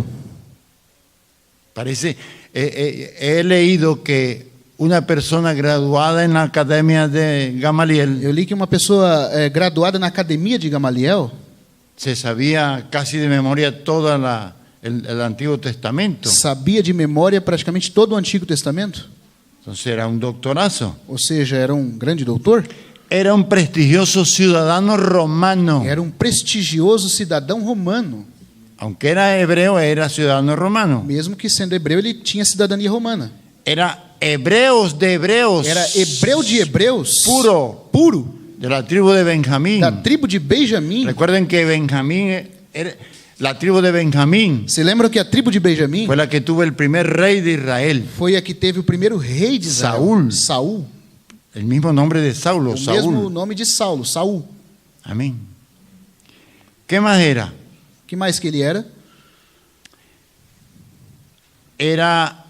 Parece, he leído que una persona graduada en la Academia de Gamaliel Eu li que uma pessoa graduada na Academia de Gamaliel se sabía casi de memoria todo el Antiguo Testamento. sabia de memória praticamente todo o Antigo Testamento. Entonces era un doctorazo. Ou seja, era um grande doutor. Era un prestigioso ciudadano romano. Era um prestigioso cidadão romano. Aunque era hebreo, era ciudadano romano. Mesmo que sendo hebreu, ele tinha cidadania romana. Era hebreos de hebreos. Era hebreu de hebreus, Puro. puro, De la tribu de Benjamín. da tribo de Benjamim. Recuerden que la tribu de Benjamín Se lembra que a tribo de Benjamim fue la que tuvo el primer rey de Israel. foi a que teve o primeiro rei de Israel, Saul. El mismo nombre de Saulo, O mesmo Saúl. nome de Saulo, Saul. Amén. ¿Qué más era? Que mais que ele era? Era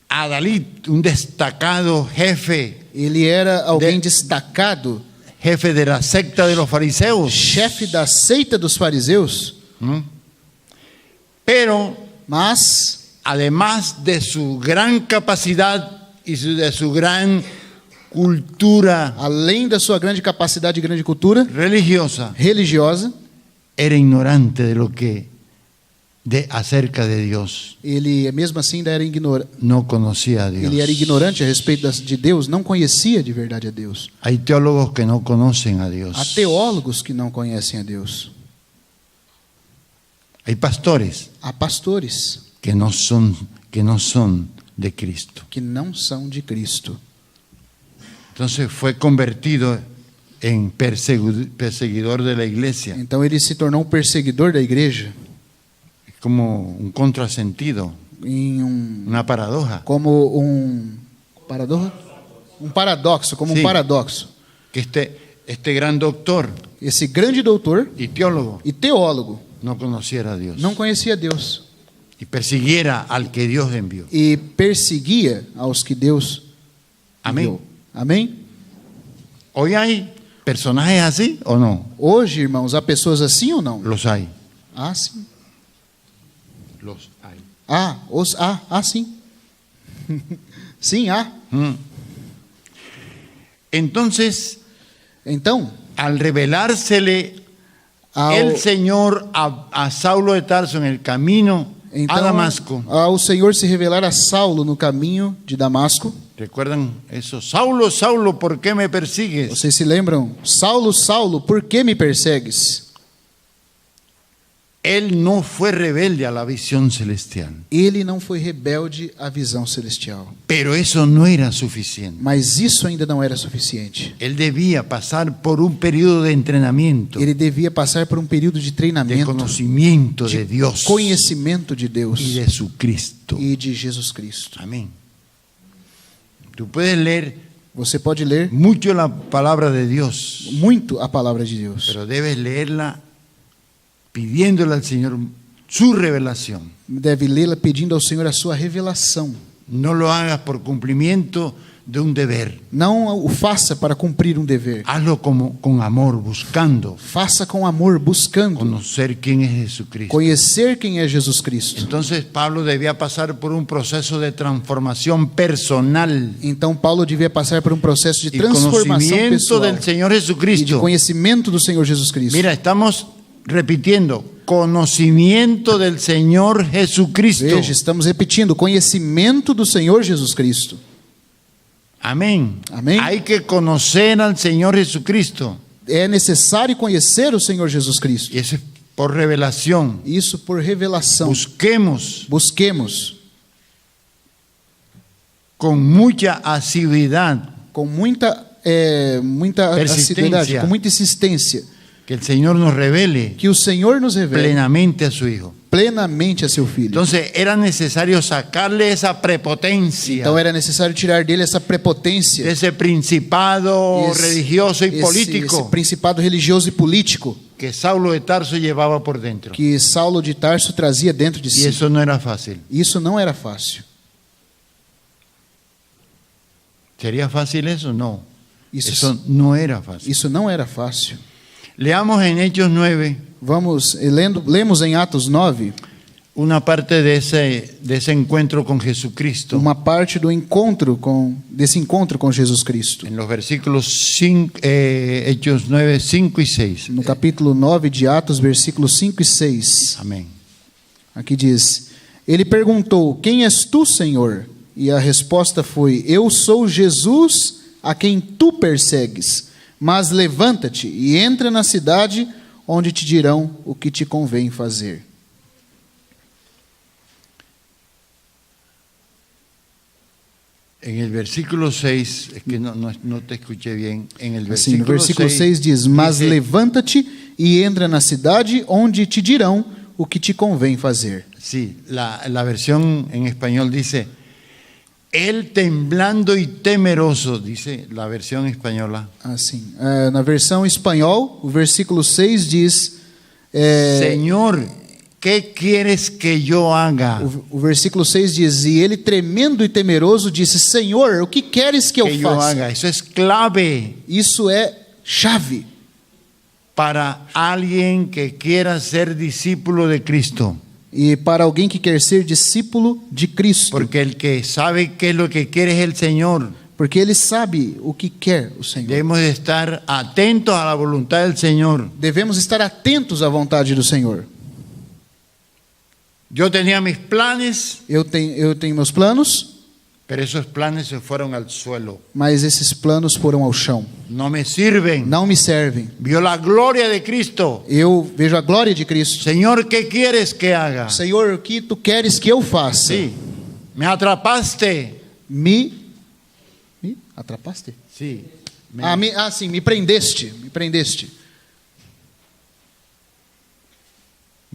Adalid, un destacado jefe Ele era alguém De- destacado, jefe de la secta de los fariseos. chefe da seita dos fariseus, Pero mas además de su gran capacidad y de su gran cultura além da sua grande capacidade e grande cultura religiosa, religiosa, era ignorante de lo que acerca de Dios. ele mesmo assim ainda era ignorante. No conocía a Dios. Ele era ignorante a respeito de Deus, não conhecia de verdade a Deus. Hay teólogos que no conocen a Dios. Há teólogos que não conhecem a Deus. Hay pastores Há pastores que no son de Cristo. que não são de Cristo. Entonces fue convertido en perseguidor de la iglesia. Então ele se tornou um perseguidor da igreja, Es como un contrasentido, em una paradoja. como um paradoxo, como Sim. um paradoxo. Que este gran doctor Esse grande doutor y teólogo e teólogo no conociera a Dios não conhecia Deus y persiguiera al que Dios envió. e perseguia aos que Deus Amén. enviou. Amém? ¿Hoy hay personajes así o no? Hoje, irmãos, há pessoas assim ou não? Los hay. Ah, sim. Los hay. Sim. Sim, há. Entonces, Então, al revelársele el Señor a Saulo de Tarso en el camino a Então, Damasco. ao Senhor se revelar a Saulo no caminho de Damasco. ¿Recuerdan eso? Saulo, Saulo, ¿por qué me persigues? Vocês se lembram? Saulo, Saulo, por que me persegues? Él no fue rebelde a la visión celestial. Ele não foi rebelde à visão celestial. Pero eso no era suficiente. Mas isso ainda não era suficiente. Él debía pasar por un periodo de entrenamiento, Ele devia passar por um período de de treinamento, conocimiento de Dios conhecimento de Deus y de su Cristo. e de Jesus Cristo. Amén. Tú puedes leer Você pode ler mucho la palabra de Dios, muito a palavra de Deus, pero debes leerla pidiéndole al Señor su revelación. deve lê-la pedindo ao Senhor a sua revelação. No lo hagas por cumplimiento de un deber. Não o faça para cumprir um dever. Hazlo como con amor, buscando Faça com amor, buscando conocer quién es Jesucristo. conhecer quem é Jesus Cristo. Entonces Pablo debía pasar por un proceso de transformación personal Então Paulo devia passar por um processo de y transformação conocimiento pessoal del Señor e de Jesucristo. conhecimento do Senhor Jesus Cristo. Mira, estamos repitiendo, conocimiento del Señor Jesucristo. Veja, estamos repetindo, conhecimento do Senhor Jesus Cristo. Amén. Amén. Hay que conocer al Señor Jesucristo. É necessário conhecer o Senhor Jesus Cristo. Y eso es por revelación. Isso por revelação. Busquemos Busquemos con mucha asiduidad com muita Persistência. assiduidade, com muita insistência, que el Señor nos revele que o Senhor nos revele plenamente a su Hijo. plenamente a seu Filho. Entonces era necesario sacarle esa prepotencia, Então era necessário tirar dele essa prepotência, ese principado esse- religioso y esse político principado religioso e político que Saulo de Tarso llevaba por dentro. que Saulo de Tarso trazia dentro de Y si. eso no era fácil. Isso não era fácil. ¿Sería fácil eso? No. Isso, Eso no era fácil. isso não era fácil. Leamos en Hechos 9 Vamos lemos em Atos 9 una parte de ese encuentro con Jesucristo. uma parte desse encontro com Jesus Cristo. En los versículos 5, Hechos 9, 5 y 6. No capítulo 9 de Atos, versículos 5 e 6. Amén. Aqui diz: Ele perguntou: Quem és tu, Senhor? E a resposta foi: Eu sou Jesus a quem tu persegues. Mas levanta-te e entra na cidade, onde te dirão o que te convém fazer. En el versículo 6, es que no te escuché bien. En el Assim, no versículo versículo 6 diz: Mas dice, levanta-te e entra na cidade, onde te dirão o que te convém fazer. sí, la versión en español dice, él temblando y temeroso, dice la versión española. Assim, na versão espanhol, o versículo 6 diz: Señor, ¿qué quieres que yo haga? O versículo 6 diz: E ele, tremendo e temeroso, disse: Senhor, o que queres que eu Que yo faça? haga. Eso es clave Isso é chave para alguien que quiera ser discípulo de Cristo. e para alguém que quer ser discípulo de Cristo, Porque el que sabe qué es lo que quiere es el Señor. porque ele sabe o que quer o Senhor. Debemos de estar atentos a la voluntad del Señor. Devemos estar atentos à vontade do Senhor. Yo tenía mis planes, Eu tenho meus planos, pero esos planes se fueron al suelo. mas esses planos foram ao chão. No me sirven. Não me servem. Vio la gloria de Cristo. Eu vejo a glória de Cristo. Señor, ¿qué quieres que haga? Senhor, o que tu queres que eu faça? Sí, me atrapaste. Me atrapaste? Sí. Sim, me prendeste. Me prendeste.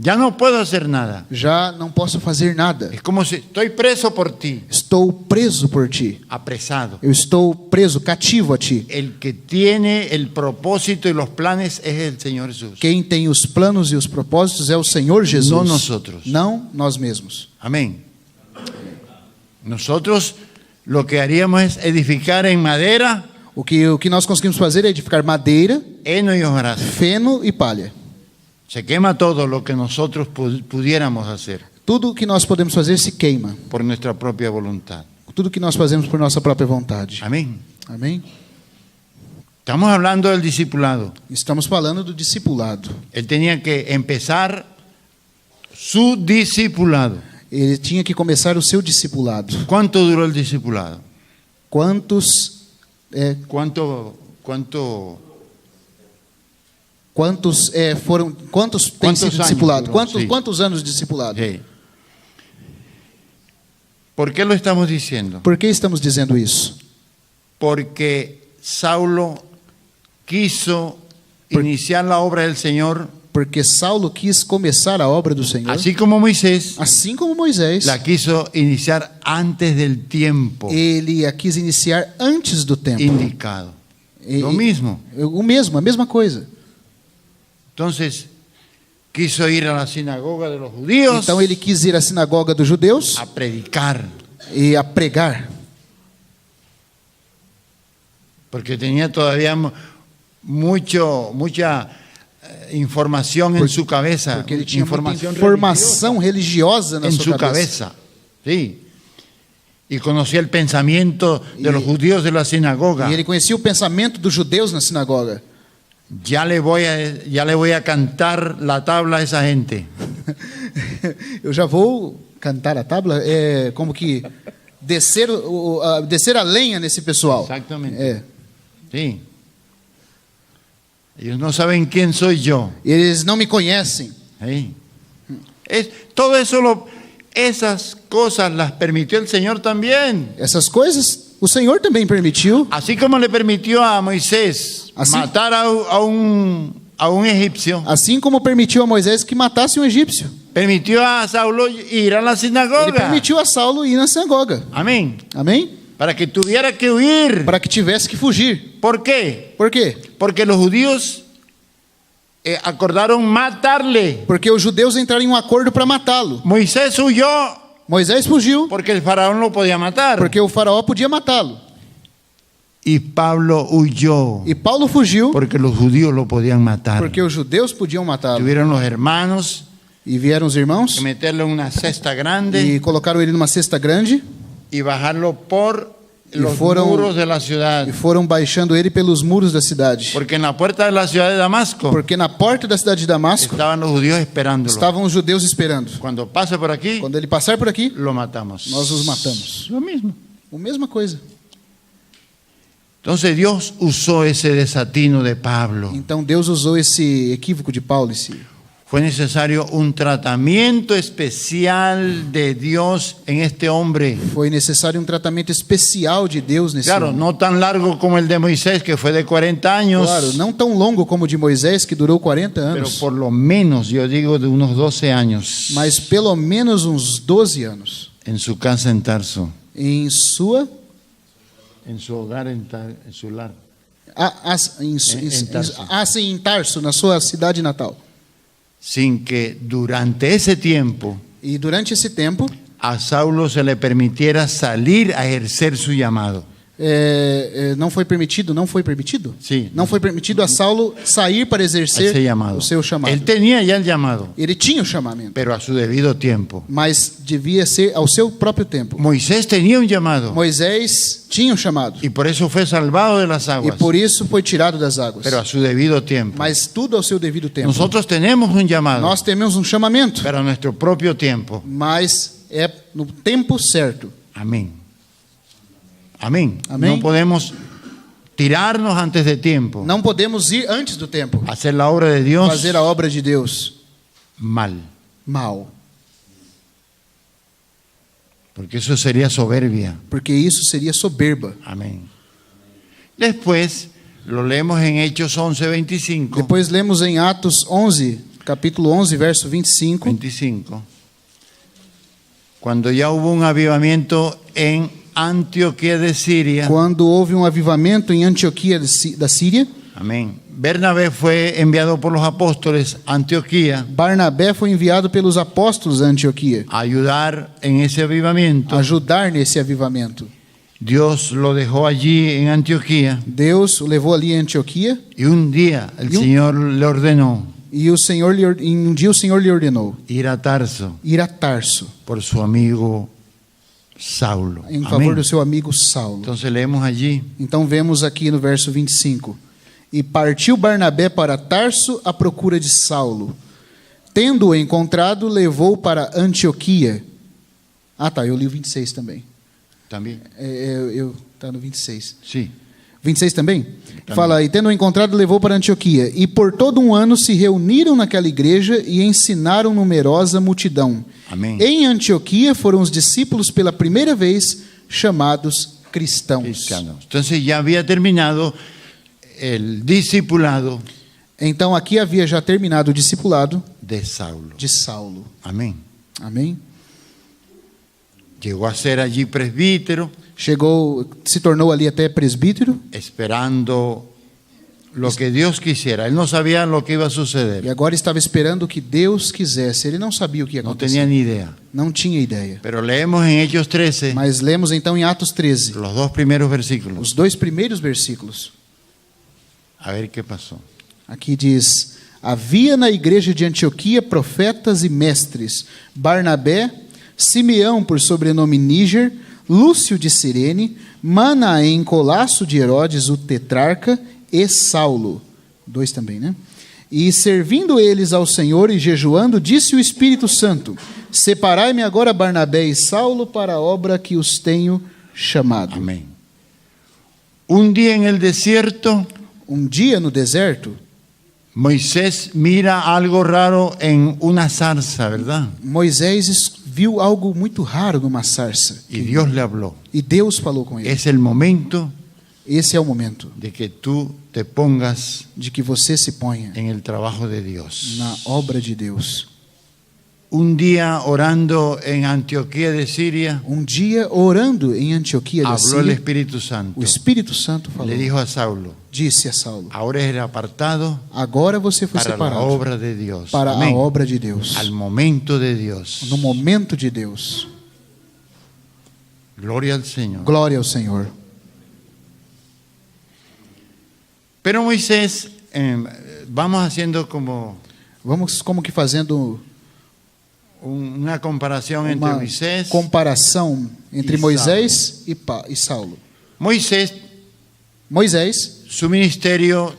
Ya no puedo hacer nada. Já não posso fazer nada. Es como si estoy preso por ti, Estou preso por ti. apresado. Eu estou preso, cativo a ti. El que tiene el propósito y los planes es el Señor Jesús. Quem tem os planos e os propósitos é o Senhor Jesus. Não nós outros. Não nós mesmos. Amén. Nosotros lo que haríamos es edificar en madera, O que nós conseguimos fazer é edificar madeira, heno y hojarasca. feno e palha. Se quema todo lo que nosotros pudiéramos hacer Tudo o que nós podemos fazer se queima. por nuestra propia voluntad. Tudo o que nós fazemos por nossa própria vontade. Amén. Amém? Estamos hablando del discipulado. Estamos falando do discipulado. Él tenía que empezar su discipulado. Ele tinha que começar o seu discipulado. ¿Cuánto duró el discipulado? Quantos ¿Cuántos tem sido anos discipulado? durou? Sim. Quantos anos de discipulado? Sí. ¿Por qué lo estamos diciendo? Por que estamos dizendo isso? Porque Saulo quiso iniciar la obra del Señor, Porque Saulo quis começar a obra do Senhor, así como Moisés assim como Moisés. la quiso iniciar antes del tiempo Ele a quis iniciar antes do tempo. indicado. Lo mismo. O mesmo, a mesma coisa. Entonces, quiso ir a la sinagoga de los judíos Então ele quis ir à sinagoga dos judeus a predicar, e a pregar, porque tenía todavía mucha información en su cabeza, porque ele tinha muita información informação religiosa na en su sua cabeça. cabeza. Sí. Y conocía el pensamiento de los judíos de la sinagoga. E ele conhecia o pensamento dos judeus na sinagoga. Ya le voy a cantar la tabla a esa gente. Eu já vou cantar a tábua, como que descer a lenha nesse pessoal. Exactamente. Sí. Ellos no saben quién soy yo. Eles não me conhecem. Sí. Todo eso, esas cosas las permitió el Señor también. Essas coisas o Senhor também permitiu. Así como le permitió a Moisés matar a un egipcio, Assim como permitiu a Moisés que matasse um egípcio. permitió a Saulo ir a la Ele sinagoga. permitiu a Saulo ir na sinagoga. Amén. Amém? Para que tuviera que huir. Para que tivesse que fugir. ¿Por qué? Por quê? Porque los judíos acordaron matarle. Porque os judeus entraram em um acordo para matá-lo. Moisés huyó Moisés fugiu porque el faraón lo podía matar. porque o faraó podia matá-lo. Y Pablo huyó E Paulo fugiu porque los judíos lo podían matar. porque os judeus podiam matá-lo. Tuvieron los hermanos E vieram os irmãos que meterlo en una cesta grande e colocaram ele numa cesta grande y bajarlo por los fueron- muros de la ciudad. e foram baixando ele pelos muros da cidade. Porque en la puerta de la ciudad de Damasco Porque na porta da cidade de Damasco estaban los judíos esperándolo. estavam os judeus esperando. Cuando pase por aquí, Quando ele passar por aqui, lo matamos. nós os matamos. Lo mismo. A mesma coisa. Entonces Dios usó ese desatino de Pablo. Então Deus usou esse equívoco de Paulo. Fue necesario un tratamiento especial de Dios en este hombre. Foi necessário um tratamento especial de Deus nesse Claro, homem. no tan largo como el de Moisés, que fue de 40 años, Claro, não tão longo como o de Moisés, que durou 40 pero anos, por lo menos, yo digo, de unos 12 años mas pelo menos uns 12 anos en su casa en Tarso, em sua en su hogar en su lar. em Tarso, na sua cidade natal. Sin que durante ese tiempo E durante esse tempo, a Saulo se le permitiera salir a ejercer su llamado. não foi permitido? Sim. Não foi permitido a Saulo sair para exercer Ese llamado. o seu chamado. Él tenía ya el llamado, Ele tinha o chamamento, pero a su debido tiempo. mas devia ser ao seu próprio tempo. Moisés tenía un llamado Moisés tinha um chamado y por eso fue salvado de las e aguas, por isso foi tirado das águas. pero a su debido tiempo. Mas tudo ao seu devido tempo. Nosotros tenemos un llamado, Nós temos um chamamento, pero a nuestro propio tiempo. mas é no tempo certo. Amén. Amén. Amén. No podemos tirarnos antes de tiempo. Não podemos ir antes do tempo. Hacer la obra de Dios Fazer a obra de Deus mal, mal, porque eso sería soberbia. porque isso seria soberba. Amén. Después lo leemos en Hechos 11:25. Depois lemos em Atos 11, capítulo 11, verso 25. Cuando ya hubo un avivamiento en Antioquía de Siria. Quando houve um avivamento em Antioquia da Síria, Amén. Bernabé fue enviado por los apóstoles a Antioquía Barnabé foi enviado pelos apóstolos a Antioquia a ayudar en ese avivamiento. ajudar nesse avivamento. Dios lo dejó allí en Antioquía Deus o levou ali em Antioquia y un día el Y un- Señor le ordenó e um dia o Senhor lhe ordenou ir a Tarso ir a Tarso por su amigo Saulo. em Amén. favor do seu amigo Saulo. Entonces leemos allí, Então vemos aqui no verso 25. E partiu Barnabé para Tarso à procura de Saulo. Tendo-o encontrado, levou para Antioquia. Ah, tá, eu li o 26 também. También. Tá no 26. Sí. 26 também? Fala, e tendo-o encontrado, levou para Antioquia. E por todo um ano se reuniram naquela igreja e ensinaram numerosa multidão. Amém. Em Antioquia foram os discípulos pela primeira vez chamados cristãos. Cristianos. Entonces ya había terminado el discipulado Então aqui havia já terminado o discipulado de Saulo. de Saulo. Amén. Amém? Llegó a ser allí presbítero, Se tornou ali até presbítero. esperando lo que Dios quisiera. Él no sabía lo que iba a E suceder. agora estava esperando o que Deus quisesse. Ele não sabia o que ia No acontecer. tenía ni idea. Não tinha ideia. Pero leemos en Hechos 13 Mas lemos então em Atos 13, los 2 primeros versículos. os 2 primeiros versículos. A ver qué pasó. Aqui diz: havia na igreja de Antioquia profetas e mestres, Barnabé, Simeão por sobrenome Níger, Lúcio de Cirene, Manaém, Colasso de Herodes, o tetrarca, e Saulo. 2 também, né? E servindo eles ao Senhor e jejuando, disse o Espírito Santo: separai-me agora Barnabé e Saulo para a obra que os tenho chamado. Amén. Un día en el desierto, Um dia no deserto, Moisés mira algo raro en una zarza, ¿verdad? Moisés viu algo muito raro numa sarça. Y Dios le habló. E Deus falou com ele. Es el momento Esse é o momento de que tú te pongas de que você se ponha en el trabajo de Dios. na obra de Deus. Un día orando en Antioquía de Siria, Um dia, orando em Antioquia da habló el Síria, Espíritu Santo. o Espírito Santo falou, Le dijo a Saulo, disse a Saulo: ahora eres apartado agora você foi para la separado obra de Dios. para a Amén. obra de Deus, Al momento de Dios. no momento de Deus. Gloria al Señor. Glória ao Senhor. Pero Moisés, vamos haciendo como Vamos como que fazendo una comparación entre uma Moisés. comparação entre e Moisés e Saulo. Moisés, Moisés, su ministerio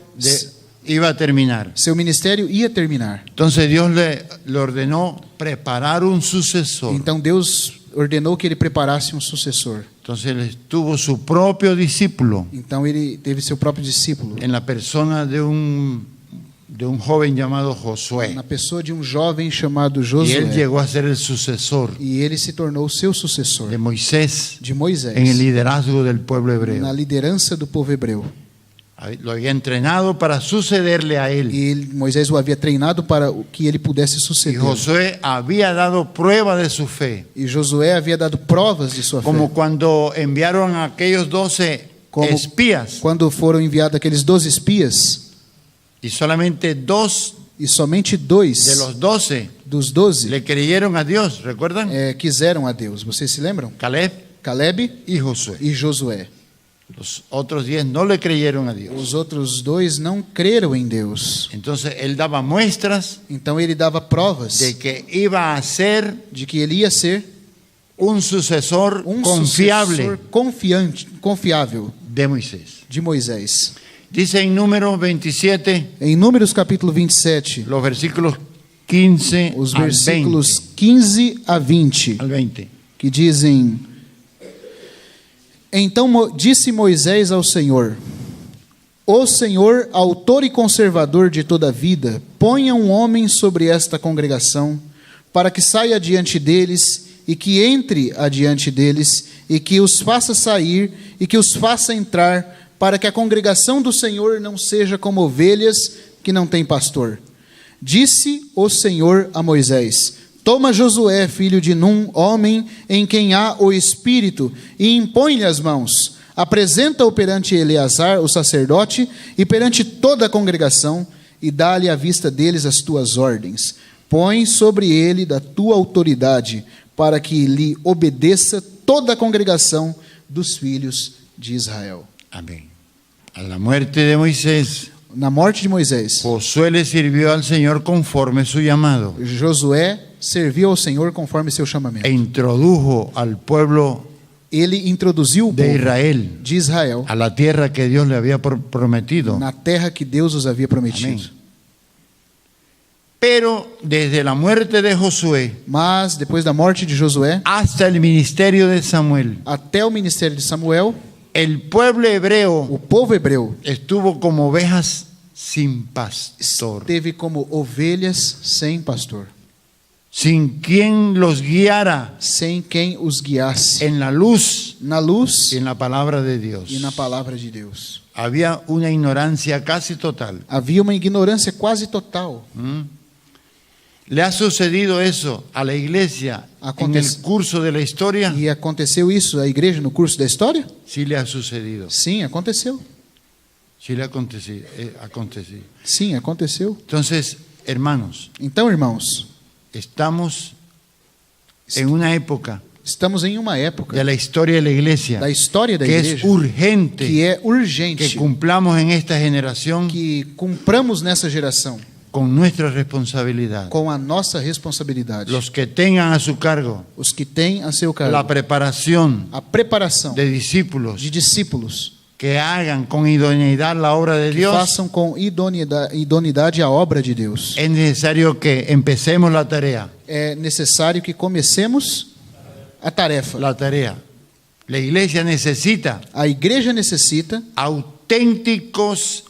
iba a terminar. seu ministério ia terminar. Entonces Dios le ordenó preparar un sucesor. Então Deus ordenou que ele preparasse um sucessor. Entonces él tuvo su propio discípulo Então ele teve seu próprio discípulo, en la persona de un joven llamado Josué. na pessoa de um jovem chamado Y él Josué. llegó a ser el sucesor E ele se tornou seu sucessor de Moisés de Moisés, en el liderazgo del pueblo na hebreo. liderança do povo hebreu. Lo había entrenado para sucederle a él. E Moisés o havia treinado para que ele pudesse Y suceder. Josué había dado prueba de su fe. E Josué havia dado provas de sua Como fé. cuando enviaron a aquellos 12 Como espías quando foram enviados aqueles 12 espias, y solamente 2 e somente 2 de los 12 dos 12 le creyeron a Dios, ¿recuerdan? quiseram a Deus. Vocês se lembram? Caleb Caleb y Josué. e Josué. Los otros 10 no le creyeron a Dios. Os outros 2 não creram em Deus. Entonces él daba muestras Então ele dava provas de que iba a ser de que ele ia ser un sucesor um confiable sucessor confiável de Moisés. de Moisés. Dice en Números 27, Em Números capítulo 27, los versículos 15 os al versículos 20, 15 a 20, al 20. que dizem: Então disse Moisés ao Senhor: O Senhor, autor e conservador de toda a vida, ponha um homem sobre esta congregação, para que saia adiante deles, e que entre adiante deles, e que os faça sair, e que os faça entrar, para que a congregação do Senhor não seja como ovelhas que não têm pastor. Disse o Senhor a Moisés: Toma Josué, filho de Num, homem em quem há o Espírito, e impõe-lhe as mãos. Apresenta-o perante Eleazar, o sacerdote, e perante toda a congregação, e dá-lhe à vista deles as tuas ordens. Põe sobre ele da tua autoridade, para que lhe obedeça toda a congregação dos filhos de Israel. Amén. A la muerte de Moisés, Na morte de Moisés, Josué le sirvió al Señor conforme su llamado Josué serviu ao Senhor conforme seu chamamento. e introdujo al pueblo Ele introduziu o de povo Israel de Israel a la tierra que Dios le había prometido. na terra que Deus os havia prometido. Amén. Pero desde la muerte de Josué Mas depois da morte de Josué, hasta el ministerio de Samuel, até o ministério de Samuel, el pueblo hebreo o povo hebreu estuvo como ovejas sin pastor, esteve como ovelhas sem pastor, sin quien los guiara sem quem os guiasse en la luz na luz y en la palabra de Dios. e na palavra de Deus. Había una ignorancia casi total. Havia uma ignorância quase total. ¿Le ha sucedido eso a la iglesia en el curso de la historia? E aconteceu isso à igreja no curso da história? Sí le ha sucedido. Sim, aconteceu. Sí le ha acontecido. Sim, aconteceu. Entonces, hermanos, Então, irmãos, estamos en una época estamos em uma época de la historia de la iglesia da história da que es igreja urgente que é que urgente cumplamos en esta generación que cumpramos nessa geração con nuestra responsabilidad. com a nossa responsabilidade. Los que tengan a su cargo Os que têm a seu la cargo preparación a preparação de discípulos de discípulos que hagan con idoneidad la obra de que Dios, façam com idoneidade a obra de Deus. es necesario que empecemos la tarea. É necessário que comecemos a tarefa. La tarea. La iglesia necesita A igreja necessita auténticos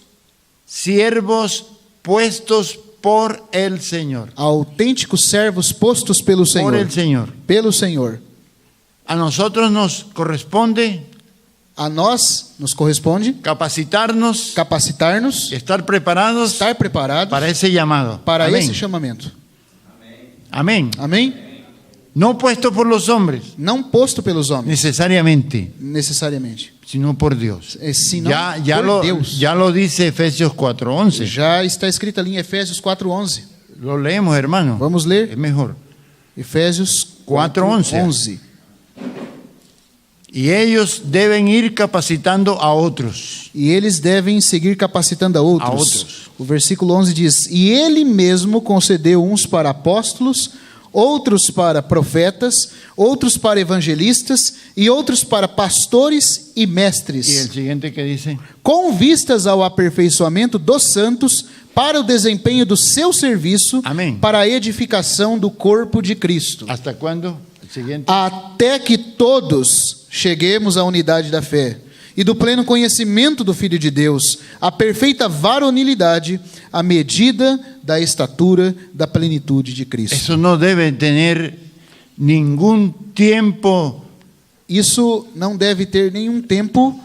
siervos puestos por el Señor. autênticos servos postos pelo Por Senhor. el Señor. Pelo Senhor. A nosotros nos corresponde A nós nos corresponde capacitarnos, capacitar-nos, estar preparados estar preparados para ese llamado. para Amén. esse chamamento. Amén. Amém? No puesto por los hombres, Não posto pelos homens, necesariamente, necessariamente, sino por Dios. senão Ya por Deus. lo dice Efesios 4:11. Já está escrito ali em Efésios 4:11. Lo leemos, hermano. Vamos ler Es mejor. Efésios 4:11. 4:11. Y ellos deben ir capacitando a otros. E eles devem seguir capacitando a outros. A outros. O versículo 11 diz: E ele mesmo concedeu uns para apóstolos, outros para profetas, outros para evangelistas e outros para pastores e Y mestres, el siguiente que dice, com vistas ao aperfeiçoamento dos santos para o desempenho do seu serviço, Amém. para a edificação do corpo de Cristo, ¿hasta cuándo? El siguiente. até que todos cheguemos à unidade da fé e do pleno conhecimento do Filho de Deus, à perfeita varonilidade, à medida da estatura da plenitude de Cristo. Eso no debe tener ningún tiempo Isso não deve ter nenhum tempo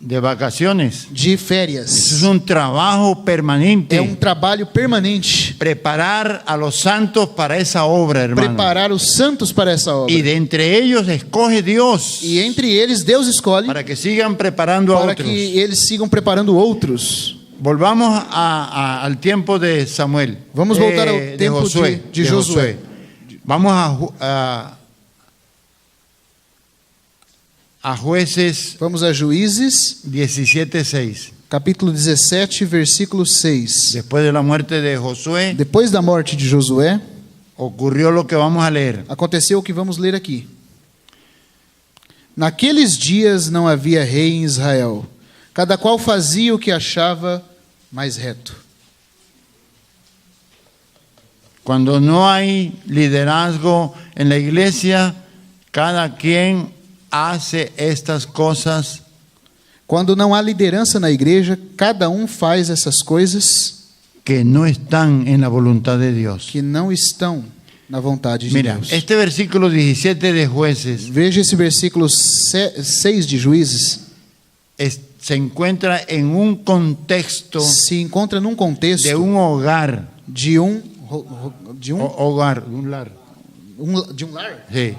de vacaciones. de Eso férias. es un trabajo permanente. É um trabalho permanente. Preparar a los santos para esa obra, hermano. Preparar os santos para essa obra. Y de entre ellos escoge Dios E entre eles, Deus escolhe para que sigan preparando a para otros. que eles sigam preparando outros. Volvamos al tiempo de Samuel. Vamos voltar ao de tempo de Josué. Vamos a Jueces Vamos a Juízes, 17:6. capítulo 17, versículo 6. Después de la muerte de Josué, Depois da morte de Josué, ocurrió lo que vamos a leer. aconteceu o que vamos ler aqui. Naqueles dias não havia rei em Israel, cada qual fazia o que achava mais reto. Cuando no hay liderazgo en la iglesia, cada quien hace estas cosas Quando não há liderança na igreja, cada um faz essas coisas que no están en la voluntad de Dios. que não estão na vontade de Mira, Deus. este versículo 17 de Jueces Veja esse versículo 6 de Juízes. se encuentra en un contexto Se encontra num contexto de un hogar. de um Hogar, un lar. de um lar? Sí.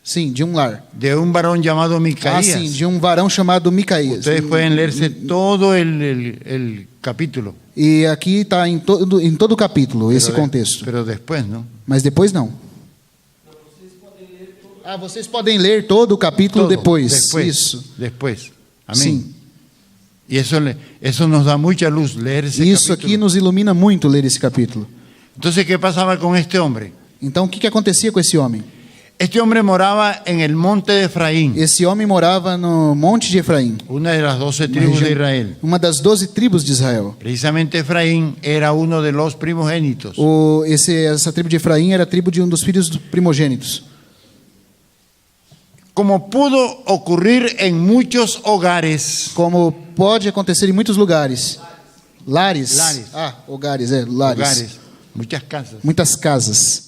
Sim, de um lar. De un varón llamado Ah, Micaías. sim, de um varão chamado Micaías. Ustedes pueden leerse todo el capítulo. E aqui está em todo o capítulo esse contexto. Pero después, ¿no? Mas depois não. Ah, vocês podem ler todo o capítulo Todo, depois. Isso. Después. Amén. Sim. Y eso nos da mucha luz leer ese Isso capítulo. aqui nos ilumina muito ler esse capítulo. Entonces, ¿qué pasaba con este hombre? Então, o que acontecia com esse homem? Este hombre moraba en el monte de Efraín, Esse homem morava no Monte de Efraim, una de las 12 tribus de Israel. uma das 12 tribos de Israel. Precisamente Efraín era uno de los primogénitos. Essa tribo de Efraim era a tribo de um dos filhos primogênitos. Como pudo ocurrir en muchos hogares, Como pode acontecer em muitos lugares. Lares. Lares. Hogares, lares. hogares, muchas casas. Muitas casas.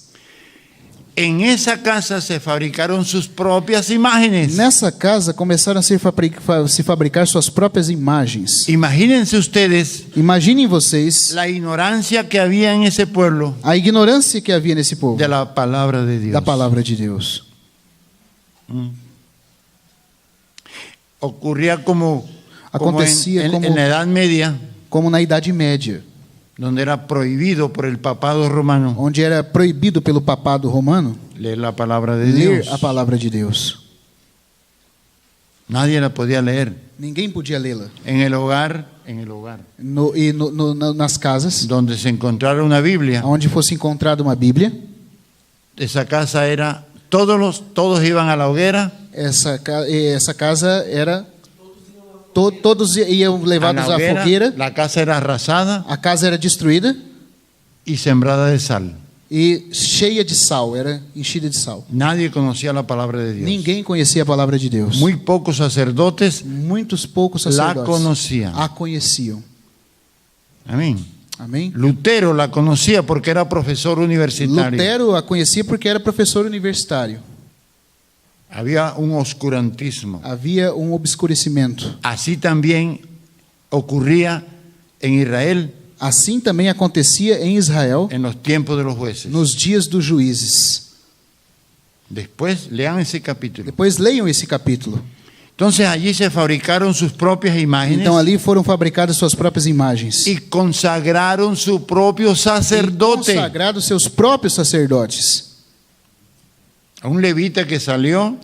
En esa casa se fabricaron sus propias imágenes. Nessa casa começaram a se fabricar suas próprias imagens. Imagínense ustedes Imaginem vocês la ignorancia que había en ese pueblo a ignorância que havia nesse povo de la palabra de Dios. da palavra de Deus. Ocurría como Acontecia en como- la Edad Media, Como na Idade Média, donde era prohibido por el papado romano onde era proibido pelo papado romano leer la palabra de ler Dios. a palavra de Deus. Nadie la podía leer. Ninguém podia lê-la. En el hogar Nas casas, donde se encontrara una Biblia, onde fosse encontrada uma Bíblia, esa casa era, todos iban a la hoguera, essa casa era todos iam a levados la à hoguera, fogueira, la casa era arrasada a casa era destruída y sembrada de sal. e cheia de sal, era enchida de sal. Nadie conocía la palabra de Dios. Ninguém conhecia a palavra de Deus. Muy pocos sacerdotes Muitos poucos la sacerdotes conocían. a conheciam. Amén. Amém? Lutero la conocía porque era profesor universitario. Lutero a conhecia porque era professor universitário. Había un oscurantismo. Havia obscurecimento. Así también ocurría en Israel Assim também acontecia em Israel en los tiempos de los jueces. nos dias dos juízes. Después lean ese capítulo. Depois leiam esse capítulo. Entonces allí se fabricaron sus propias imágenes Então ali foram fabricadas suas próprias imagens. y consagraron su propio E sacerdote. consagrados seus próprios sacerdotes. A un levita que salió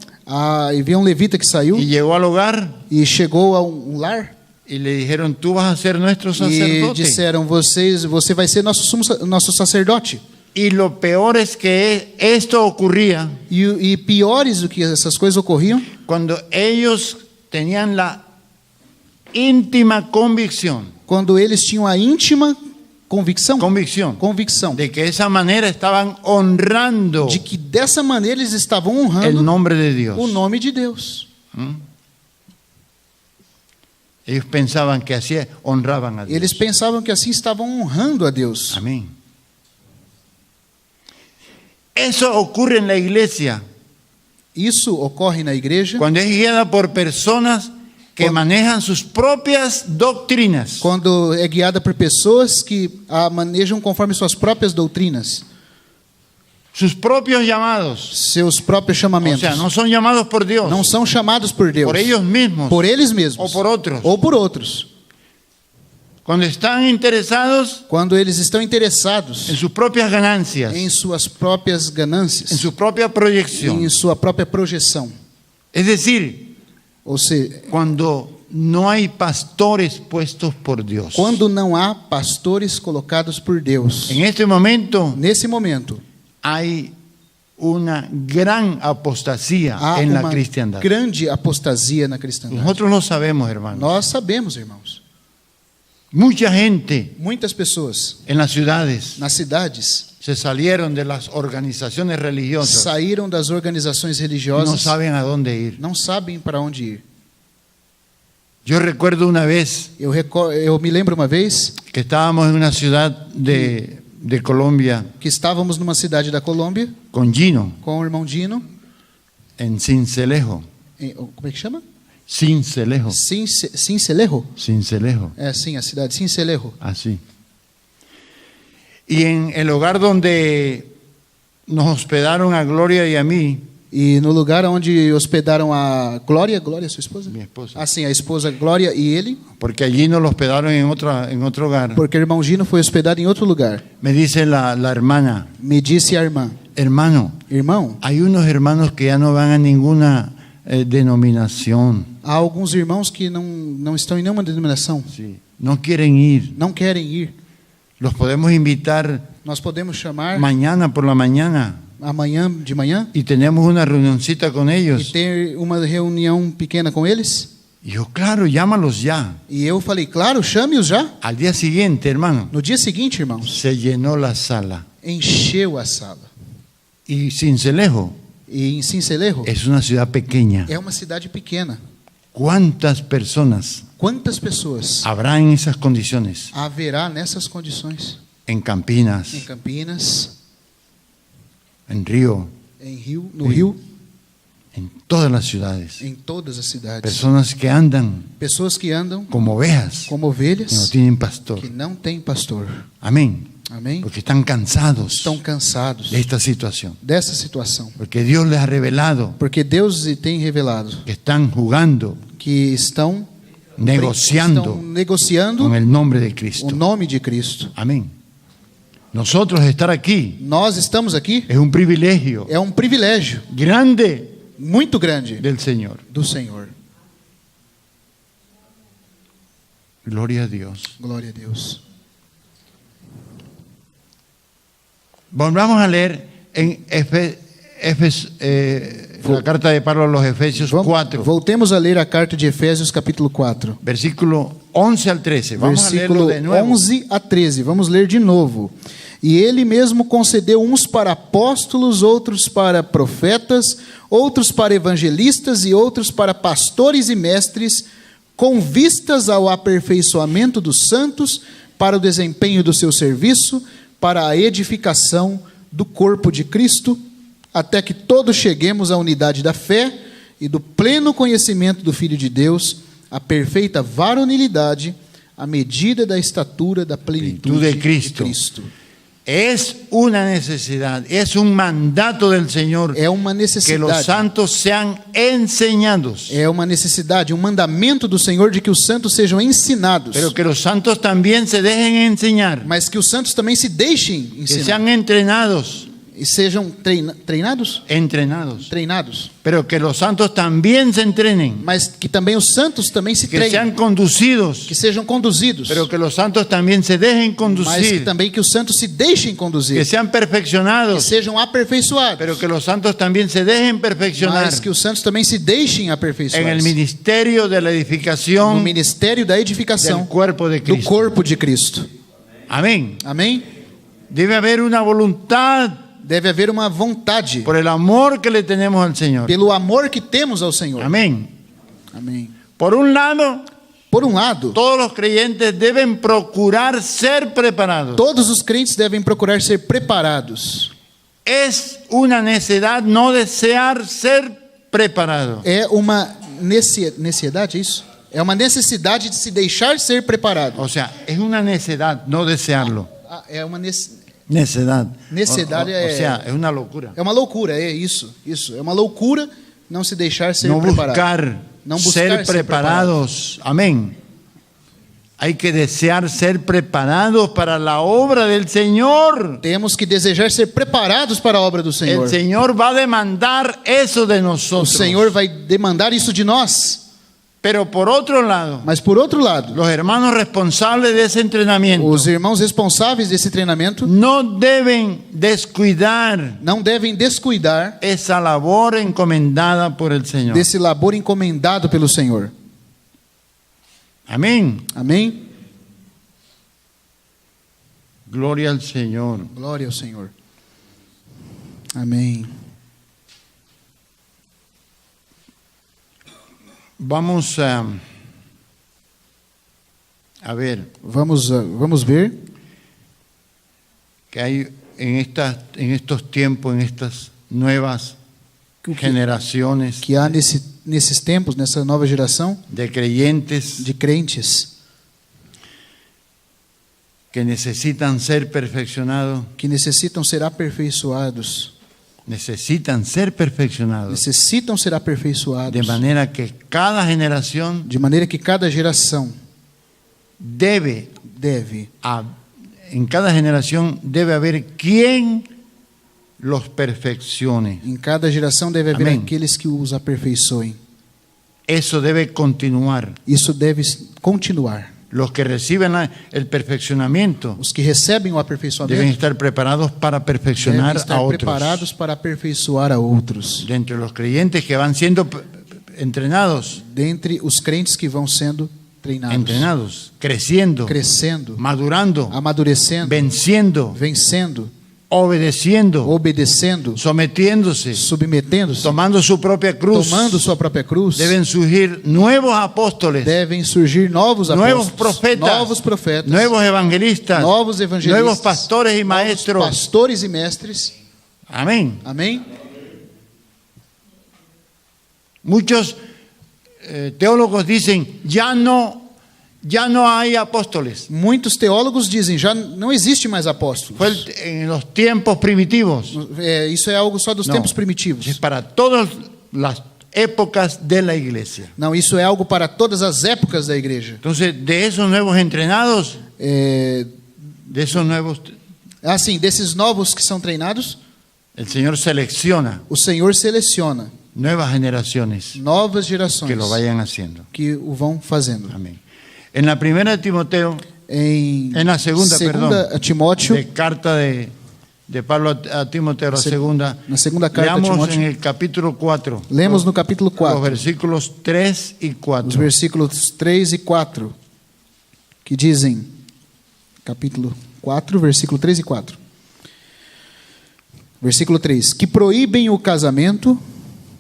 E veio um levita que saiu y llegó al hogar e chegou a um lar y le dijeron, tú vas a ser nuestro e sacerdote. disseram: você vai ser nosso sacerdote. Y lo peor es que esto ocurría E piores do que essas coisas ocorriam cuando ellos tenían la íntima convicción quando eles tinham a íntima convicção de que de esa manera estaban honrando de que dessa maneira eles estavam honrando el nombre de Dios. o nome de Deus. Ellos pensaban que así honraban a Dios. Eles pensavam que assim estavam honrando a Deus. Amén. Eso ocurre en la iglesia Isso ocorre na igreja cuando es guiada por personas que manejan sus propias doctrinas. quando é guiada por pessoas que a manejam conforme suas próprias doutrinas, Sus propios llamados. seus próprios O chamamentos. sea, no son llamados por Dios, Não são chamados por Deus, por ellos mismos. por eles mesmos, ou por outros. ou por outros. Cuando están interesados Quando eles estão interessados en sus propias ganancias, em suas próprias ganâncias, en su propia proyección. em sua própria projeção. Es decir, Ou seja, cuando no hay pastores puestos por Dios. quando não há pastores colocados por Deus. En este momento Nesse momento, hay una gran apostasía há en la uma cristiandad. grande apostasia na cristandade. Nosotros lo sabemos, hermanos. Nós sabemos, irmãos. Mucha gente Muitas pessoas en las ciudades nas cidades se salieron de las organizaciones religiosas saíram das organizações y no religiosas, saben a dónde ir. não sabem para onde ir. Yo recuerdo una vez Eu me lembro uma vez que estábamos en una ciudad de Colombia que estávamos numa cidade da Colômbia con Gino, com o irmão Dino, en Sincelejo. como é que chama? Sincelejo. Sincelejo. Sincelejo. É sim, a cidade Sincelejo. Así. Y en el hogar donde nos hospedaron a Gloria y a mí, E no lugar onde hospedaram a Glória, sua esposa? mi esposa, Ah, sim, a esposa Glória e ele, porque allí nos lo hospedaron en otro hogar, porque o irmão Gino foi hospedado em outro lugar. me dice la hermana, Me disse a irmã: hermano, irmão, hay unos hermanos que ya no van a ninguna denominación. há alguns irmãos que não estão em nenhuma denominação, Sí. No quieren ir. não querem ir. Los podemos invitar Nós podemos chamar mañana por la mañana amanhã de manhã y tenemos una reunioncita con e ellos. ter uma reunião pequena com eles. Y yo, claro, llámalos ya. E eu falei, claro, chame-os já. Al día siguiente, hermano, No dia seguinte, irmãos, se llenó la sala. encheu a sala. Y Sincelejo E em Sincelejo es una ciudad pequeña. é uma cidade pequena. ¿Cuántas personas Quantas pessoas habrá en esas condiciones? haverá nessas condições? En Em Campinas, Campinas, en Río, no Rio, en todas las ciudades. em todas as cidades. Personas que andan Pessoas que andam como ovejas, como que no ovelhas tienen pastor. que não têm pastor. Amén. Amém? Porque están cansados Estão cansados de esta situación. dessa situação. Porque Dios les ha revelado Porque Deus tem revelado que están jugando, que estão negociando negociando con el nombre de o Cristo. nome de Cristo. Amén. Nosotros estar aquí Nós estamos aqui, es un privilegio é um privilégio grande muito grande del Señor. do Senhor. Gloria a Dios. Glória a Deus. Volvamos a leer en la carta de Pablo a los Efesios 4, Voltemos a ler a carta de Efésios, capítulo 4. versículo 11 al 13. Vamos a leerlo Versículo de nuevo. 11 a 13. Vamos ler de novo. E ele mesmo concedeu uns para apóstolos, outros para profetas, outros para evangelistas e outros para pastores e mestres, com vistas ao aperfeiçoamento dos santos, para o desempenho do seu serviço, para a edificação do corpo de Cristo, até que todos cheguemos à unidade da fé e do pleno conhecimento do Filho de Deus, à perfeita varonilidade, à medida da estatura da plenitude de Cristo. Es una necesidad, es un mandato del Señor É uma que los necessidade. santos sean enseñados, É uma necessidade, um mandamento do Senhor de que os santos sejam ensinados, pero que los santos también se dejen enseñar, mas que os santos também se deixem que ensinar sean entrenados, e sejam treinados, pero que los santos también se entrenen, mas que também os santos também se que sean treinem, conducidos, que sejam conduzidos, pero que los santos también se dejen mas que conducir, também que os santos se deixem conduzir, que sean que perfeccionados, sejam aperfeiçoados, pero que los santos también se dejen perfeccionar mas que os santos também se deixem aperfeiçoar en el ministerio de la no edificación ministério da edificação del cuerpo de do Cristo. corpo de Cristo. Amén. Amém? Debe haber una voluntad Deve haver uma vontade por el amor que le tenemos al Señor. pelo amor que temos ao Senhor. Amén. Amém. Por un lado, Por um lado, todos los creyentes deben procurar ser preparados. todos os crentes devem procurar ser preparados. Es una necedad no desear ser preparado. É uma necessidade, é isso? É uma necessidade de se deixar ser preparado. O sea, es una necedad no desearlo. É uma Necedad. Necedad o es- sea, es una locura. é uma loucura, é isso. É uma loucura não se deixar ser No preparado. buscar Não buscar ser preparados. Amén. Hay que desear ser preparados para la obra del Señor. Temos que desejar ser preparados para a obra do Senhor. El Señor va a demandar eso de O nosotros. Senhor vai demandar isso de nós. Pero por otro lado, Mas por outro lado, los hermanos responsables de ese entrenamiento os irmãos responsáveis desse treinamento no deben descuidar não devem descuidar esa labor encomendada por el Señor. desse labor encomendado pelo Senhor. Amén. Amém? Gloria al Señor. Glória ao Senhor. Amém. Vamos a ver Vamos ver que hay en estos tiempos, en estas nuevas generaciones que há nesses tempos, nessa nova geração de creyentes de crentes que necesitan ser perfeccionados, que necessitam ser aperfeiçoados, necesitan ser perfeccionados, necessitam ser aperfeiçoados, de manera que cada generación de maneira que cada geração debe, deve, en cada generación debe haber quien los perfeccione. em cada geração deve haver Amém. aqueles que os aperfeiçoem. Eso debe continuar. Isso deve continuar. los que reciben el perfeccionamiento Os que recebem o deben aperfeiçoamento estar preparados para devem perfeccionar a estar otros. preparados para aperfeiçoar a outros. De entre los creyentes que van siendo entrenados, Dentre os crentes que vão sendo treinados, creciendo, crescendo, madurando, amadurecendo, venciendo, vencendo, obedeciendo, obedecendo, sometiéndose, submetendo-se, tomando su propia cruz. tomando sua própria cruz. Deben surgir nuevos apóstoles, Devem surgir novos nuevos apóstolos, profetas, profetas, nuevos evangelistas, novos evangelistas, nuevos pastores y novos maestros. pastores e mestres. Amén. Amém? Muchos teólogos dicen, ya no hay apóstoles. Muitos teólogos dizem, já não existe mais apóstolos. Fue en los tiempos primitivos. Isso é algo só dos No, tempos primitivos. es para todas las épocas de la iglesia. Não, isso é algo para todas as épocas da igreja. Entonces, de esos nuevos entrenados, de esos nuevos, Assim, desses novos que são treinados, el Señor selecciona o Senhor seleciona nuevas generaciones novas gerações que lo vayan haciendo. que o vão fazendo. Amén. En la primera de Timoteo, En la segunda, a Timóteo, de carta de Pablo a Timoteo, la segunda, na segunda carta a leamos Timóteo, en el capítulo 4, lemos no capítulo los 4, versículos 3 y os 4. versículos 3 e 4, que dizem, capítulo 4, versículo 3 e 4. Versículo 3, que proíbem o casamento.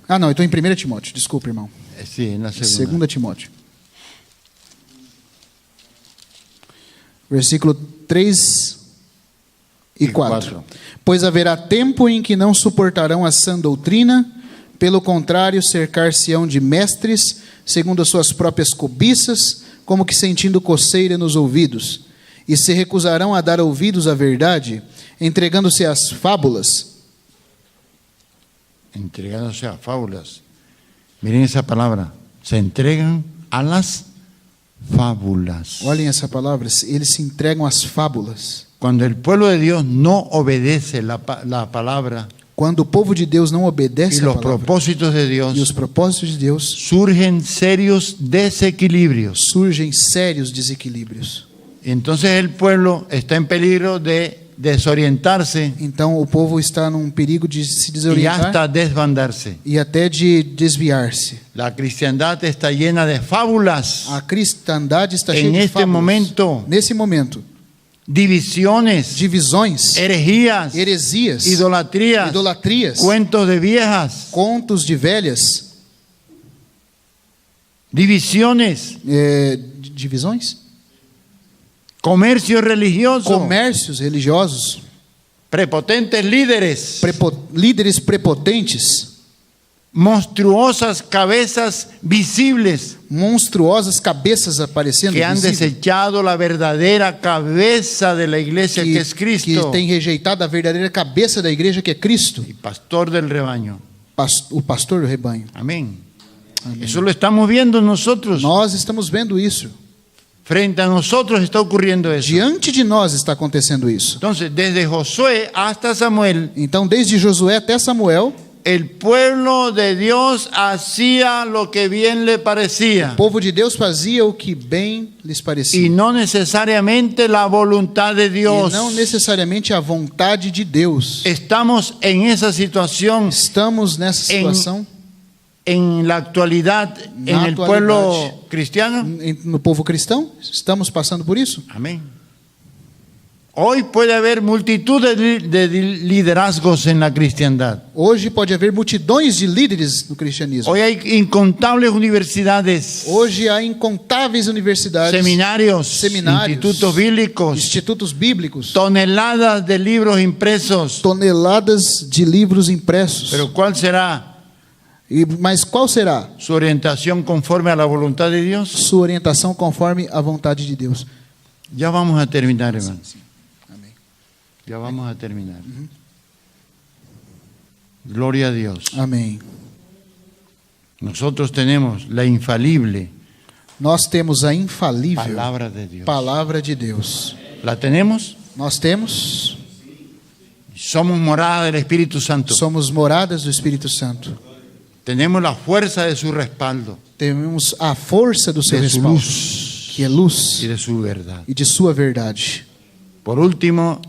Ah, não, eu estou em 1 Timóteo, desculpa, irmão. Sí, en la segunda. 2 Timóteo. Versículo 3 e 4. Pois haverá tempo em que não suportarão a sã doutrina, pelo contrário, cercar-se-ão de mestres, segundo as suas próprias cobiças, como que sentindo coceira nos ouvidos, e se recusarão a dar ouvidos à verdade, entregando-se às fábulas. Entregándose a fábulas. Miren esa palabra. Se entregan a las fábulas. Olhem essa palavra, eles se entregam às fábulas. Cuando el pueblo de Dios no obedece la palabra Quando o povo de Deus não y obedece a los palavra propósitos de e os Dios, propósitos de Deus, surgen serios desequilibrios. surgem sérios desequilíbrios. Entonces el pueblo está en peligro de desorientarse Então o povo está num perigo de se y desorientar hasta desbandarse. e até de desviar-se. La cristiandad está llena de fábulas, A cristandade está cheia en de este fábulas. momento, Nesse momento, divisiones, divisões, herejías, heresias, idolatrías, idolatrias, cuentos de viejas, contos de velhas, divisiones, divisões, comercio religioso, comércios religiosos, prepotentes líderes, líderes prepotentes, monstruosas cabezas visibles monstruosas cabeças aparecendo, que han visíveis, desechado la verdadera cabeza de la iglesia que es que Cristo tem rejeitado a verdadeira cabeça da igreja, que é Cristo, y pastor del rebaño. o pastor do rebanho. Amén. Amém. Eso lo estamos viendo nosotros. Nós estamos vendo isso. Frente a nosotros está ocurriendo eso. Diante de nós está acontecendo isso. Entonces, desde Josué hasta Samuel, Então, desde Josué até Samuel, el pueblo de Dios hacía lo que bien le parecía o povo de Deus fazia o que bem lhes parecia. y no necesariamente la voluntad de E Dios. não necessariamente a vontade de Deus. Estamos en esa situación Estamos nessa situação en la actualidad en el actualidad. pueblo cristiano. no povo cristão. Estamos passando por isso. Amén. Hoy puede haber multitud de liderazgos en la cristiandad. Hoje pode haver multidões de líderes no cristianismo. Hoy hay incontables universidades, Hoje há incontáveis universidades, seminarios, seminários, institutos bíblicos, institutos bíblicos, toneladas de libros impresos. toneladas de livros impressos. Pero ¿cuál será Mas qual será su orientación conforme a la voluntad de Dios? sua orientação conforme a vontade de Deus? Ya vamos a terminar, hermano. Amém. Ya vamos a terminar. Gloria a Dios. Amém. Nosotros tenemos la infalible Nós temos a infalível palabra de Dios. palavra de Deus. ¿La tenemos? Nós temos, Somos morada del Espíritu Santo. somos moradas do Espírito Santo. Tenemos la fuerza de su respaldo, Temos a força do seu de su respaldo, luz. que é luz y de su verdad. e de sua verdade. Por último,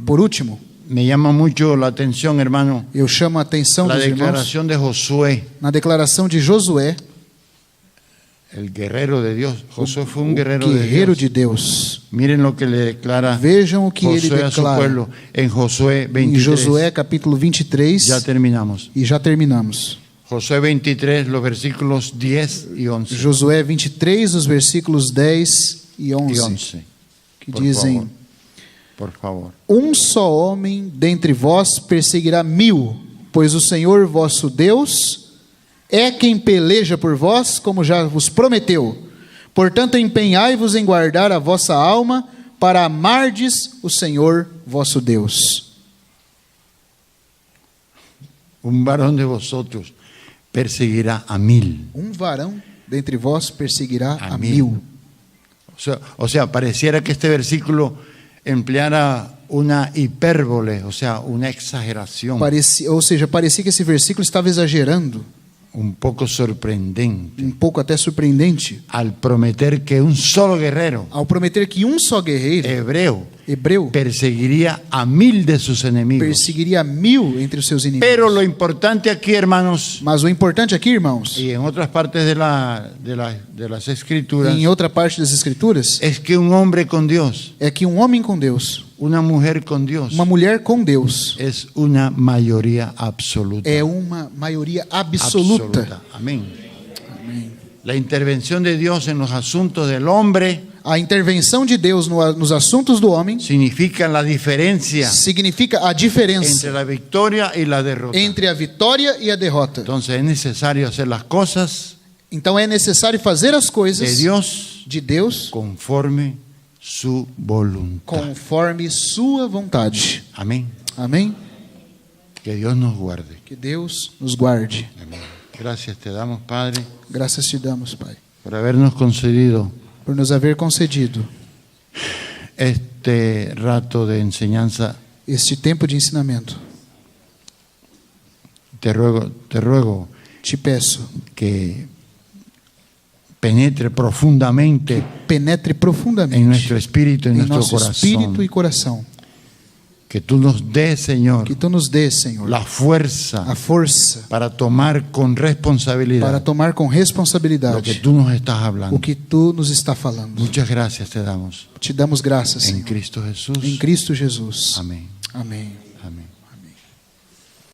Por último, me llama mucho la atención, hermano, eu chamo a atenção la dos irmãos declaración de Josué, na declaração de Josué, el guerrero de Dios. Josué fue un o guerrero guerreiro de Dios. de Deus. Miren lo que le declara Vejam o que ele Josué a su declara pueblo en Josué em 23. Josué capítulo 23 Ya terminamos. e já terminamos. Josué 23, los versículos 10 y 11. Josué 23, os versículos 10 e 11, Y 11. que Por dizem: Por favor. Um só homem dentre vós perseguirá 1000, pois o Senhor vosso Deus é quem peleja por vós, como já vos prometeu. Portanto, empenhai-vos em guardar a vossa alma, para amardes o Senhor vosso Deus. Un varón de vosotros perseguirá a 1000. Um varão dentre vós perseguirá A a 1000. 1000. O sea, pareciera que este versículo empleara una hipérbole, o sea, una exageración Ou seja, parecia que esse versículo estava exagerando, un poco sorprendente um pouco até surpreendente, al prometer que un solo guerrero ao prometer que um só guerreiro hebreo hebreu perseguiría a 1000 de sus enemigos. perseguiria 1000 entre os seus inimigos. Pero lo importante aquí, hermanos, Mas o importante aqui, irmãos, y en otras partes de las escrituras, em outra parte das Escrituras, es que un hombre con Dios, é que um homem com Deus, una mujer con Dios, uma mulher com Deus, es una mayoría absoluta. é uma maioria absoluta. Amén. La intervención de Dios en los asuntos del hombre A intervenção de Deus nos assuntos do homem significa la diferencia significa a diferença entre la victoria y la derrota. entre a vitória e a derrota. Entonces es necesario hacer las cosas Então é necessário fazer as de coisas Dios de Deus conforme su voluntad. conforme sua vontade. Amén. Amém? Que Dios nos guarde. Que Deus nos guarde. Amén. Gracias te damos, Padre, Graças te damos, Pai, por habernos concedido por nos haver concedido este rato de enseñanza. este tempo de ensinamento. Te ruego Te peço, que penetre profundamente penetre en profundamente nuestro espíritu, en em nuestro nosso espírito e corazón. coração. Que tú nos des, Señor, Que tu nos dê, Senhor, la fuerza a força para tomar con para responsabilidad tomar com lo que responsabilidade tú nos estás hablando. o que tu nos está falando. Muchas gracias te damos. Te damos graças, En Senhor, Cristo Jesús. em Cristo Jesus. Amén. Amém.